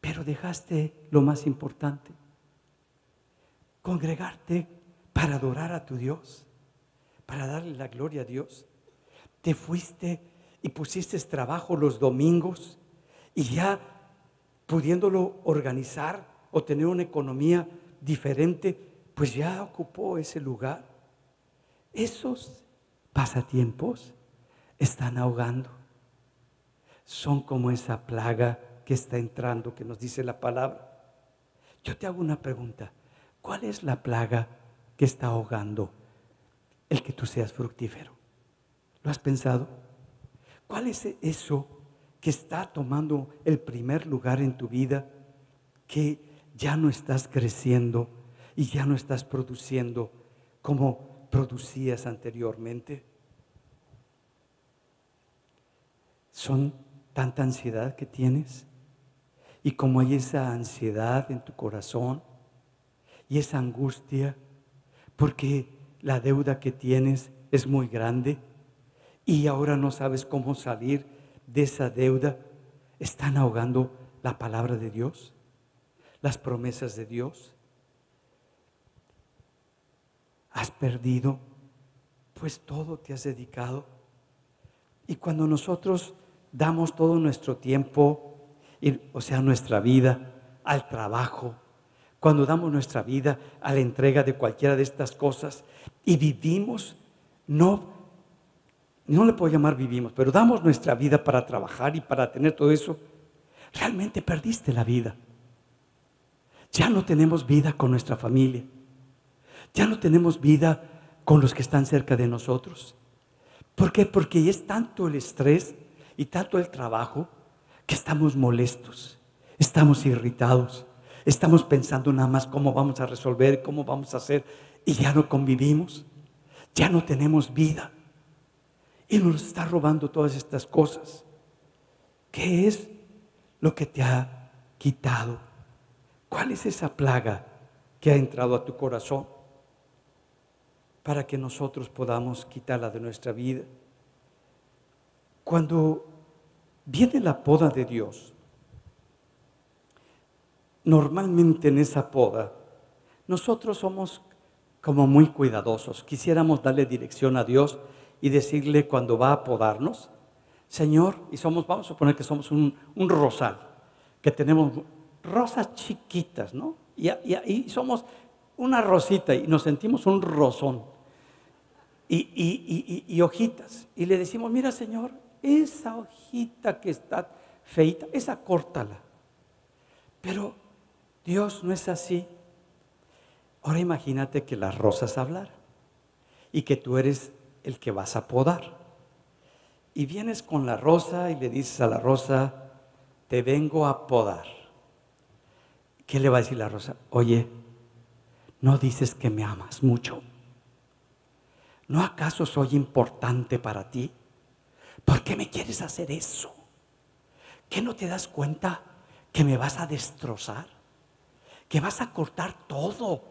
Pero dejaste lo más importante, congregarte para adorar a tu Dios, para darle la gloria a Dios. Te fuiste y pusiste trabajo los domingos y ya pudiéndolo organizar o tener una economía diferente, pues ya ocupó ese lugar. Esos pasatiempos están ahogando. Son como esa plaga que está entrando, que nos dice la palabra. Yo te hago una pregunta. ¿Cuál es la plaga que está ahogando el que tú seas fructífero? ¿Lo has pensado? ¿Cuál es eso que está tomando el primer lugar en tu vida, que ya no estás creciendo y ya no estás produciendo como producías anteriormente? ¿Son tanta ansiedad que tienes? Y como hay esa ansiedad en tu corazón y esa angustia, porque la deuda que tienes es muy grande y ahora no sabes cómo salir de esa deuda, ¿están ahogando la palabra de Dios? ¿Las promesas de Dios? ¿Has perdido? Pues todo te has dedicado. Y cuando nosotros damos todo nuestro tiempo, o sea, nuestra vida al trabajo, cuando damos nuestra vida a la entrega de cualquiera de estas cosas y vivimos, no le puedo llamar vivimos, pero damos nuestra vida para trabajar y para tener todo eso, realmente perdiste la vida. Ya no tenemos vida con nuestra familia, ya no tenemos vida con los que están cerca de nosotros. ¿Por qué? Porque es tanto el estrés y tanto el trabajo que estamos molestos, estamos irritados, estamos pensando nada más cómo vamos a resolver, cómo vamos a hacer, y ya no convivimos, ya no tenemos vida. Y nos está robando todas estas cosas. ¿Qué es lo que te ha quitado? ¿Cuál es esa plaga que ha entrado a tu corazón para que nosotros podamos quitarla de nuestra vida? Cuando viene la poda de Dios, normalmente en esa poda nosotros somos como muy cuidadosos. Quisiéramos darle dirección a Dios y decirle cuando va a podarnos: Señor, y vamos a suponer que somos un rosal, que tenemos rosas chiquitas, ¿no? Y somos una rosita y nos sentimos un rosón y hojitas. Y le decimos: mira, Señor, esa hojita que está feita, esa córtala. Pero Dios no es así. Ahora imagínate que las rosas hablaran y que tú eres el que vas a podar. Y vienes con la rosa y le dices a la rosa: te vengo a podar. ¿Qué le va a decir la rosa? Oye, ¿no dices que me amas mucho? ¿No acaso soy importante para ti? ¿Por qué me quieres hacer eso? ¿Qué no te das cuenta que me vas a destrozar? ¿Que vas a cortar todo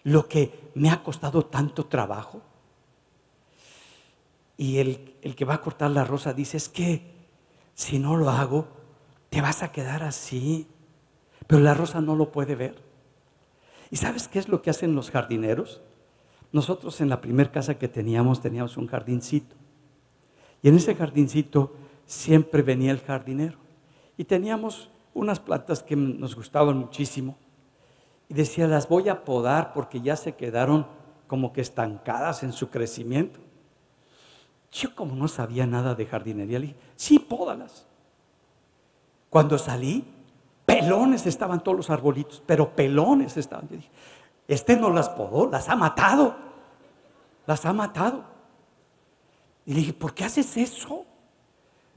lo que me ha costado tanto trabajo? Y el que va a cortar la rosa dice: es que si no lo hago, te vas a quedar así. Pero la rosa no lo puede ver. ¿Y sabes qué es lo que hacen los jardineros? Nosotros en la primera casa que teníamos un jardincito. Y en ese jardincito siempre venía el jardinero. Y teníamos unas plantas que nos gustaban muchísimo. Y decía: las voy a podar porque ya se quedaron como que estancadas en su crecimiento. Yo, como no sabía nada de jardinería, le dije: sí, pódalas. Cuando salí, pelones estaban todos los arbolitos, pero pelones estaban. Yo dije: este no las podó, las ha matado. Las ha matado. Y le dije: ¿por qué haces eso?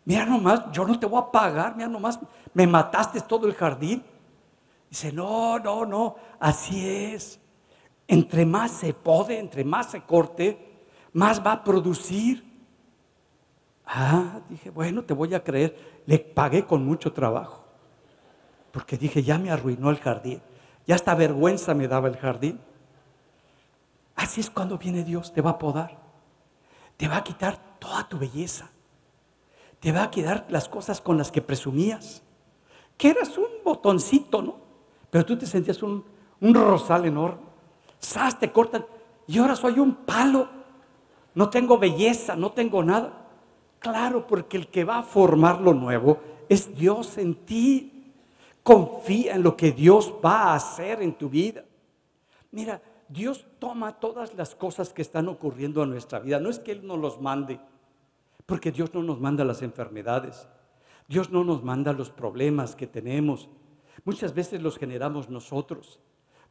Mira nomás, yo no te voy a pagar, mira nomás, me mataste todo el jardín. Dice: no, así es. Entre más se pode, entre más se corte, más va a producir. Dije: bueno, te voy a creer. Le pagué con mucho trabajo, porque dije: ya me arruinó el jardín, ya hasta vergüenza me daba el jardín. Así es cuando viene Dios, te va a podar, te va a quitar toda tu belleza, te va a quitar las cosas con las que presumías, que eras un botoncito, ¿no? Pero tú te sentías un rosal enorme. ¡Sas! Te cortan y ahora soy un palo, no tengo belleza, no tengo nada. Claro, porque el que va a formar lo nuevo es Dios en ti. Confía en lo que Dios va a hacer en tu vida. Mira, Dios toma todas las cosas que están ocurriendo en nuestra vida. No es que Él nos los mande, porque Dios no nos manda las enfermedades. Dios no nos manda los problemas que tenemos. Muchas veces los generamos nosotros.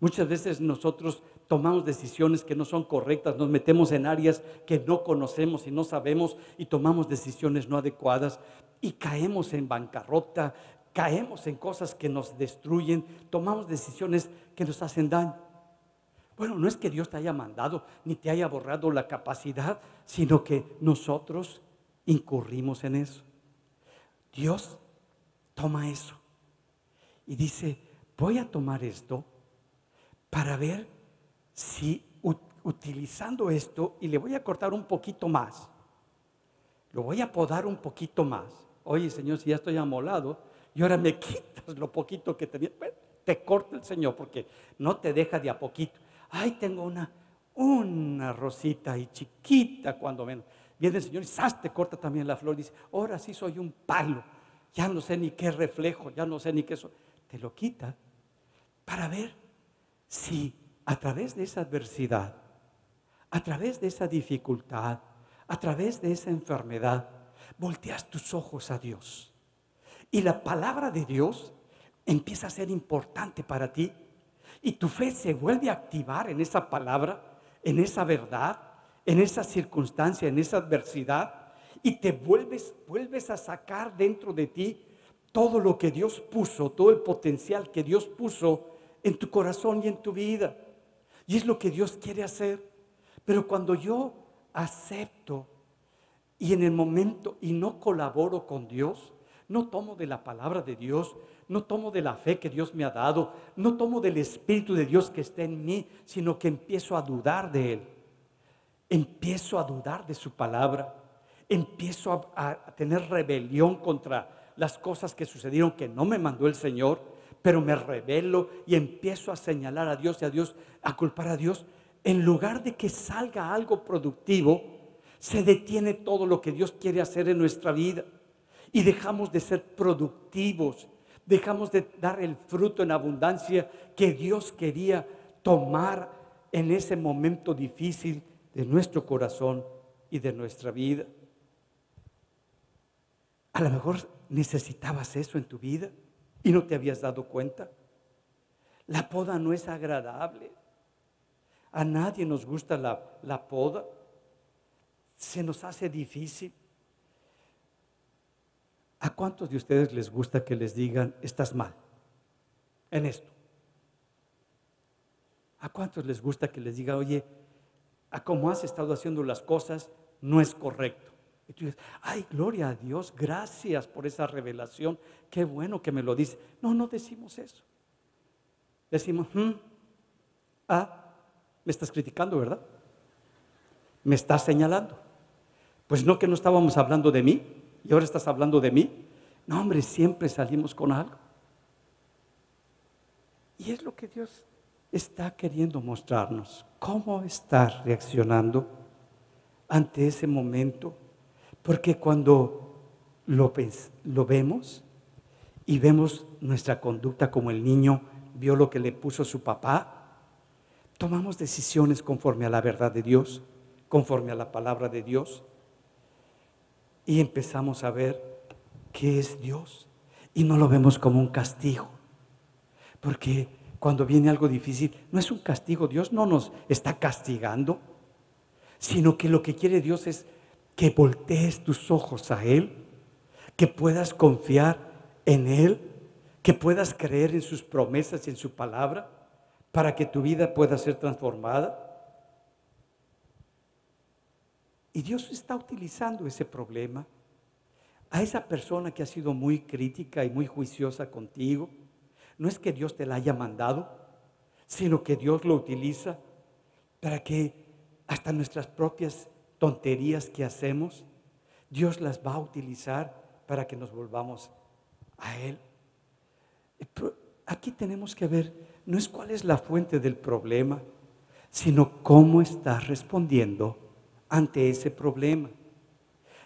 Muchas veces nosotros tomamos decisiones que no son correctas, nos metemos en áreas que no conocemos y no sabemos y tomamos decisiones no adecuadas y caemos en bancarrota, caemos en cosas que nos destruyen, tomamos decisiones que nos hacen daño. Bueno, no es que Dios te haya mandado ni te haya borrado la capacidad, sino que nosotros incurrimos en eso. Dios toma eso y dice, voy a tomar esto para ver si utilizando esto, y le voy a cortar un poquito más, lo voy a podar un poquito más. Oye, Señor, si ya estoy amolado y ahora me quitas lo poquito que tenía, bueno, te corta el Señor porque no te deja de a poquito. Ay, tengo una rosita y chiquita, cuando viene el Señor y ¡zas! Te corta también la flor y dice, ahora sí soy un palo, ya no sé ni qué reflejo, ya no sé ni qué soy. Te lo quita para ver si a través de esa adversidad, a través de esa dificultad, a través de esa enfermedad, volteas tus ojos a Dios y la palabra de Dios empieza a ser importante para ti y tu fe se vuelve a activar en esa palabra, en esa verdad, en esa circunstancia, en esa adversidad, y te vuelves a sacar dentro de ti todo lo que Dios puso, todo el potencial que Dios puso en tu corazón y en tu vida. Y es lo que Dios quiere hacer. Pero cuando yo acepto y en el momento y no colaboro con Dios, no tomo de la palabra de Dios, no tomo de la fe que Dios me ha dado, no tomo del Espíritu de Dios que está en mí, sino que empiezo a dudar de Él, empiezo a dudar de su palabra, empiezo a tener rebelión contra las cosas que sucedieron que no me mandó el Señor, pero me rebelo y empiezo a señalar a Dios y a Dios, a culpar a Dios. En lugar de que salga algo productivo, se detiene todo lo que Dios quiere hacer en nuestra vida y dejamos de ser productivos, dejamos de dar el fruto en abundancia que Dios quería tomar en ese momento difícil de nuestro corazón y de nuestra vida. A lo mejor necesitabas eso en tu vida y no te habías dado cuenta. La poda no es agradable. A nadie nos gusta la poda. Se nos hace difícil. ¿A cuántos de ustedes les gusta que les digan, estás mal en esto? ¿A cuántos les gusta que les digan, oye, a cómo has estado haciendo las cosas no es correcto? Y tú dices, ay, gloria a Dios, gracias por esa revelación, qué bueno que me lo dice. No decimos eso. Decimos, me estás criticando, ¿verdad? Me estás señalando. Pues no, que no estábamos hablando de mí y ahora estás hablando de mí. No, hombre, siempre salimos con algo. Y es lo que Dios está queriendo mostrarnos. ¿Cómo estar reaccionando ante ese momento? Porque cuando lo vemos y vemos nuestra conducta como el niño vio lo que le puso su papá, tomamos decisiones conforme a la verdad de Dios, conforme a la palabra de Dios, y empezamos a ver qué es Dios y no lo vemos como un castigo, porque cuando viene algo difícil no es un castigo. Dios no nos está castigando, sino que lo que quiere Dios es que voltees tus ojos a Él, que puedas confiar en Él, que puedas creer en sus promesas y en su palabra, para que tu vida pueda ser transformada. Y Dios está utilizando ese problema, a esa persona que ha sido muy crítica y muy juiciosa contigo. No es que Dios te la haya mandado, sino que Dios lo utiliza para que hasta nuestras propias tonterías que hacemos, Dios las va a utilizar para que nos volvamos a Él. Aquí tenemos que ver, no es cuál es la fuente del problema, sino cómo estás respondiendo ante ese problema.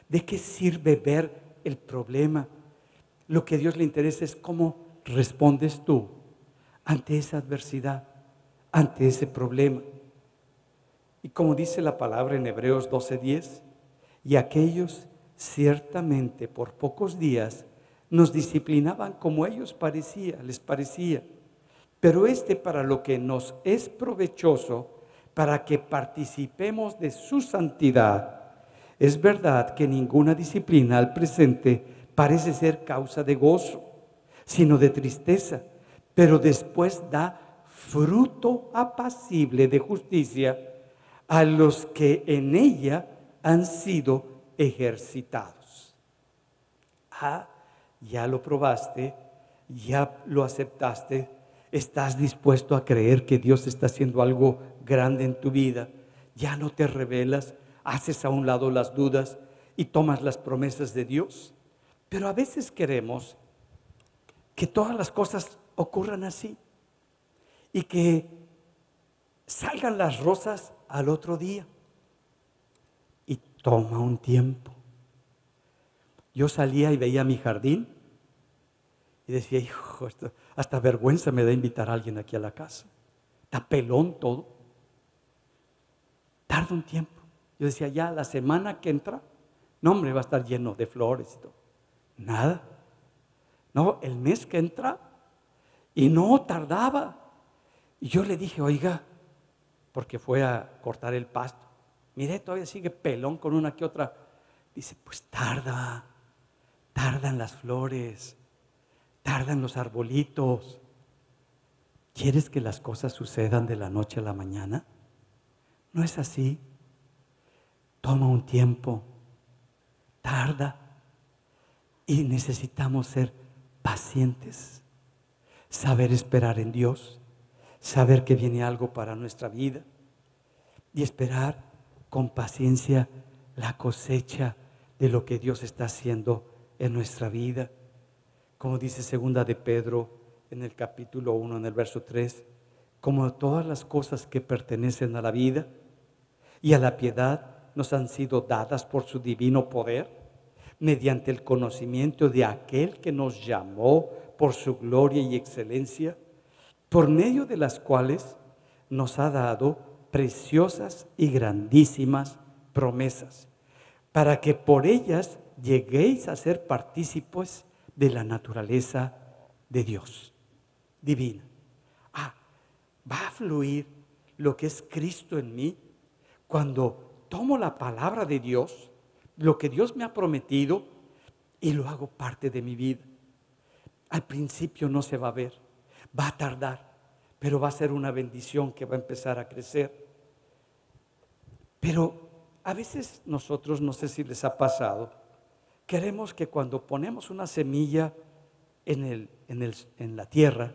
¿De qué sirve ver el problema? Lo que a Dios le interesa es cómo respondes tú ante esa adversidad, ante ese problema. Y como dice la palabra en Hebreos 12:10, y aquellos ciertamente por pocos días nos disciplinaban como les parecía, pero para lo que nos es provechoso, para que participemos de su santidad. Es verdad que ninguna disciplina al presente parece ser causa de gozo, sino de tristeza, pero después da fruto apacible de justicia a los que en ella han sido ejercitados. Ya lo probaste, ya lo aceptaste, estás dispuesto a creer que Dios está haciendo algo grande en tu vida, ya no te rebelas, haces a un lado las dudas y tomas las promesas de Dios. Pero a veces queremos que todas las cosas ocurran así y que salgan las rosas al otro día. Y toma un tiempo. Yo salía y veía mi jardín y decía, hijo, hasta vergüenza me da invitar a alguien aquí a la casa. Está pelón todo. Tarda un tiempo. Yo decía, ya la semana que entra, no, hombre, va a estar lleno de flores y todo. Nada. No, el mes que entra, y no tardaba. Y yo le dije, oiga, porque fue a cortar el pasto. Mire, todavía sigue pelón con una que otra. Dice, pues tardan las flores, tardan los arbolitos. ¿Quieres que las cosas sucedan de la noche a la mañana? No es así. Toma un tiempo, tarda, y necesitamos ser pacientes, saber esperar en Dios, saber que viene algo para nuestra vida y esperar con paciencia la cosecha de lo que Dios está haciendo en nuestra vida. Como dice segunda de Pedro en el capítulo 1, en el verso 3, como todas las cosas que pertenecen a la vida y a la piedad nos han sido dadas por su divino poder, mediante el conocimiento de aquel que nos llamó por su gloria y excelencia, por medio de las cuales nos ha dado preciosas y grandísimas promesas, para que por ellas lleguéis a ser partícipes de la naturaleza de Dios divina. Va a fluir lo que es Cristo en mí cuando tomo la palabra de Dios, lo que Dios me ha prometido, y lo hago parte de mi vida. Al principio no se va a ver, va a tardar, pero va a ser una bendición que va a empezar a crecer. Pero a veces nosotros, no sé si les ha pasado, queremos que cuando ponemos una semilla en la tierra,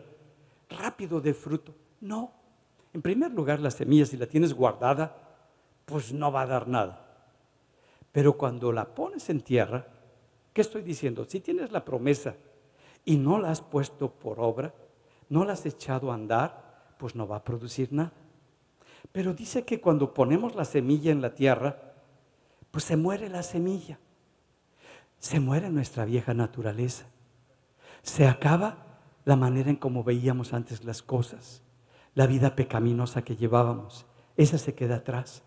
rápido dé fruto. No. En primer lugar, la semilla, si la tienes guardada, pues no va a dar nada. Pero cuando la pones en tierra, ¿qué estoy diciendo? Si tienes la promesa y no la has puesto por obra, no la has echado a andar, pues no va a producir nada. Pero dice que cuando ponemos la semilla en la tierra, pues se muere la semilla. Se muere nuestra vieja naturaleza. Se acaba la manera en cómo veíamos antes las cosas. La vida pecaminosa que llevábamos, esa se queda atrás.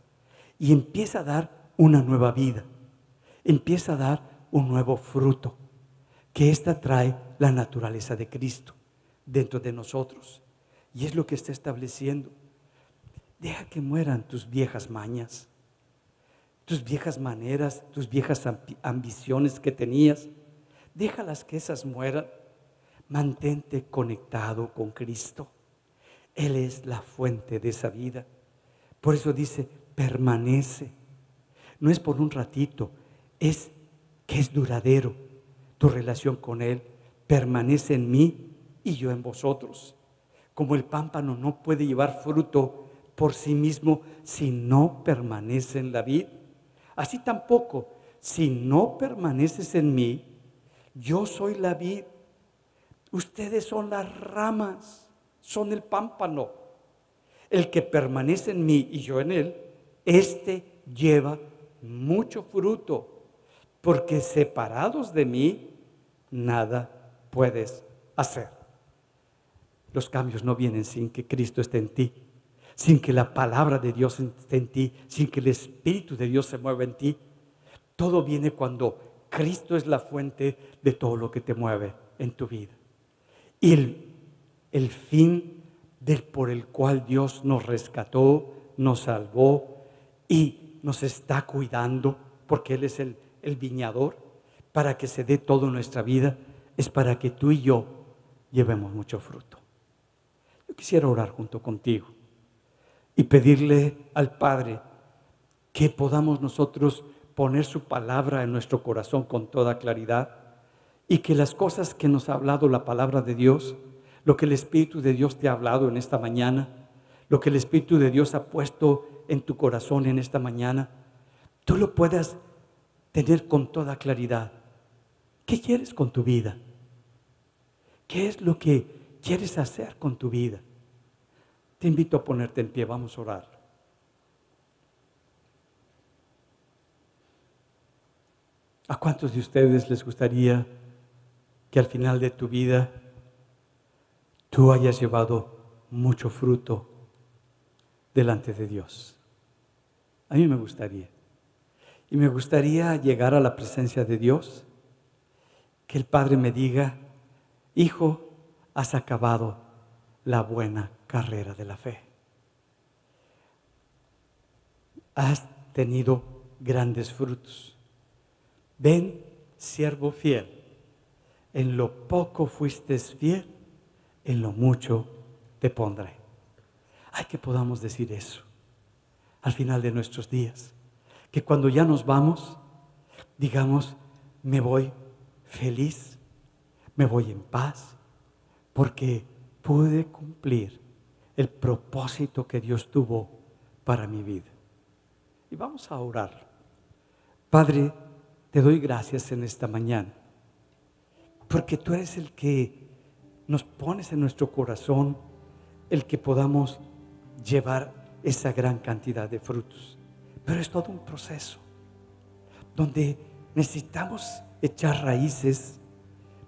Y empieza a dar una nueva vida. Empieza a dar un nuevo fruto. Que esta trae la naturaleza de Cristo dentro de nosotros. Y es lo que está estableciendo. Deja que mueran tus viejas mañas, tus viejas maneras, tus viejas ambiciones que tenías. Déjalas que esas mueran. Mantente conectado con Cristo. Él es la fuente de esa vida. Por eso dice, permanece. No es por un ratito, es que es duradero tu relación con Él. Permanece en mí y yo en vosotros. Como el pámpano no puede llevar fruto por sí mismo si no permanece en la vid, así tampoco, si no permaneces en mí, yo soy la vid, ustedes son las ramas, son el pámpano. El que permanece en mí y yo en él, este lleva mucho fruto, porque separados de mí, nada puedes hacer. Los cambios no vienen sin que Cristo esté en ti, sin que la palabra de Dios esté en ti, sin que el Espíritu de Dios se mueva en ti. Todo viene cuando Cristo es la fuente de todo lo que te mueve en tu vida. Y el fin por el cual Dios nos rescató, nos salvó y nos está cuidando, porque Él es el viñador, para que se dé todo en nuestra vida, es para que tú y yo llevemos mucho fruto. Yo quisiera orar junto contigo y pedirle al Padre que podamos nosotros poner su palabra en nuestro corazón con toda claridad, y que las cosas que nos ha hablado la palabra de Dios, lo que el Espíritu de Dios te ha hablado en esta mañana, lo que el Espíritu de Dios ha puesto en tu corazón en esta mañana, tú lo puedas tener con toda claridad. ¿Qué quieres con tu vida? ¿Qué es lo que quieres hacer con tu vida? Te invito a ponerte en pie, vamos a orar. ¿A cuántos de ustedes les gustaría que al final de tu vida tú hayas llevado mucho fruto delante de Dios? A mí me gustaría. Y me gustaría llegar a la presencia de Dios, que el Padre me diga: hijo, has acabado la buena carrera de la fe. Has tenido grandes frutos. Ven, siervo fiel, en lo poco fuiste fiel, en lo mucho te pondré. Ay, que podamos decir eso al final de nuestros días. Que cuando ya nos vamos, digamos: me voy feliz, me voy en paz, porque pude cumplir el propósito que Dios tuvo para mi vida. Y vamos a orar. Padre, te doy gracias en esta mañana, porque tú eres el que nos pones en nuestro corazón el que podamos llevar esa gran cantidad de frutos. Pero es todo un proceso donde necesitamos echar raíces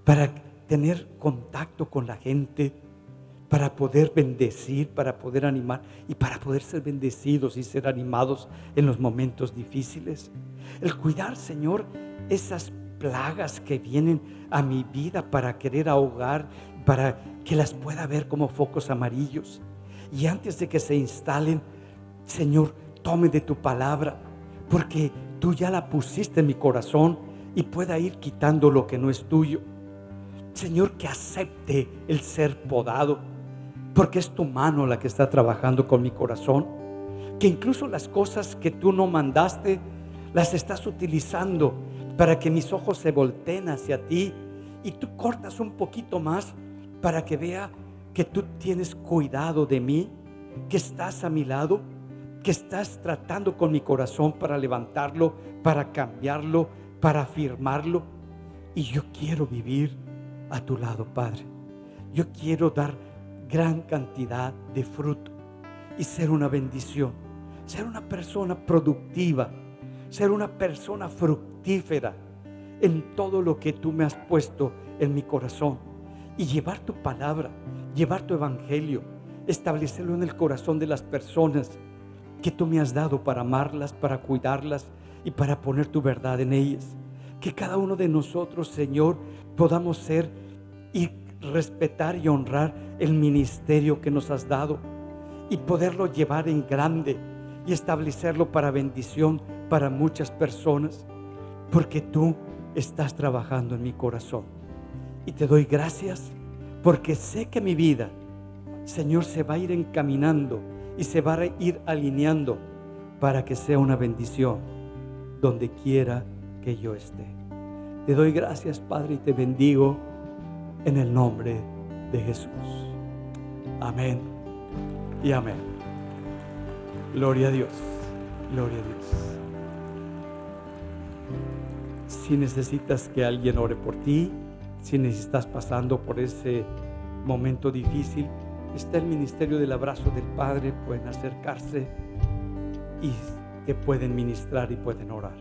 para tener contacto con la gente, para poder bendecir, para poder animar y para poder ser bendecidos y ser animados en los momentos difíciles. El cuidar, Señor, esas plagas que vienen a mi vida para querer ahogar, para que las pueda ver como focos amarillos. Y antes de que se instalen, Señor, tome de tu palabra, porque tú ya la pusiste en mi corazón y pueda ir quitando lo que no es tuyo. Señor, que acepte el ser podado, porque es tu mano la que está trabajando con mi corazón. Que incluso las cosas que tú no mandaste, las estás utilizando para que mis ojos se volteen hacia ti, y tú cortas un poquito más para que vea que tú tienes cuidado de mí, que estás a mi lado, que estás tratando con mi corazón para levantarlo, para cambiarlo, para afirmarlo. Y yo quiero vivir a tu lado, Padre. Yo quiero dar gran cantidad de fruto y ser una bendición, ser una persona productiva, ser una persona fructífera en todo lo que tú me has puesto en mi corazón, y llevar tu palabra, llevar tu evangelio, establecerlo en el corazón de las personas que tú me has dado para amarlas, para cuidarlas y para poner tu verdad en ellas. Que cada uno de nosotros, Señor, podamos ser y respetar y honrar el ministerio que nos has dado y poderlo llevar en grande y establecerlo para bendición para muchas personas, porque tú estás trabajando en mi corazón. Y te doy gracias porque sé que mi vida, Señor, se va a ir encaminando y se va a ir alineando para que sea una bendición donde quiera que yo esté. Te doy gracias, Padre, y te bendigo en el nombre de Jesús. Amén y amén. Gloria a Dios. Gloria a Dios. Si necesitas que alguien ore por ti, si necesitas pasando por ese momento difícil, está el ministerio del abrazo del Padre. Pueden acercarse y te pueden ministrar y pueden orar.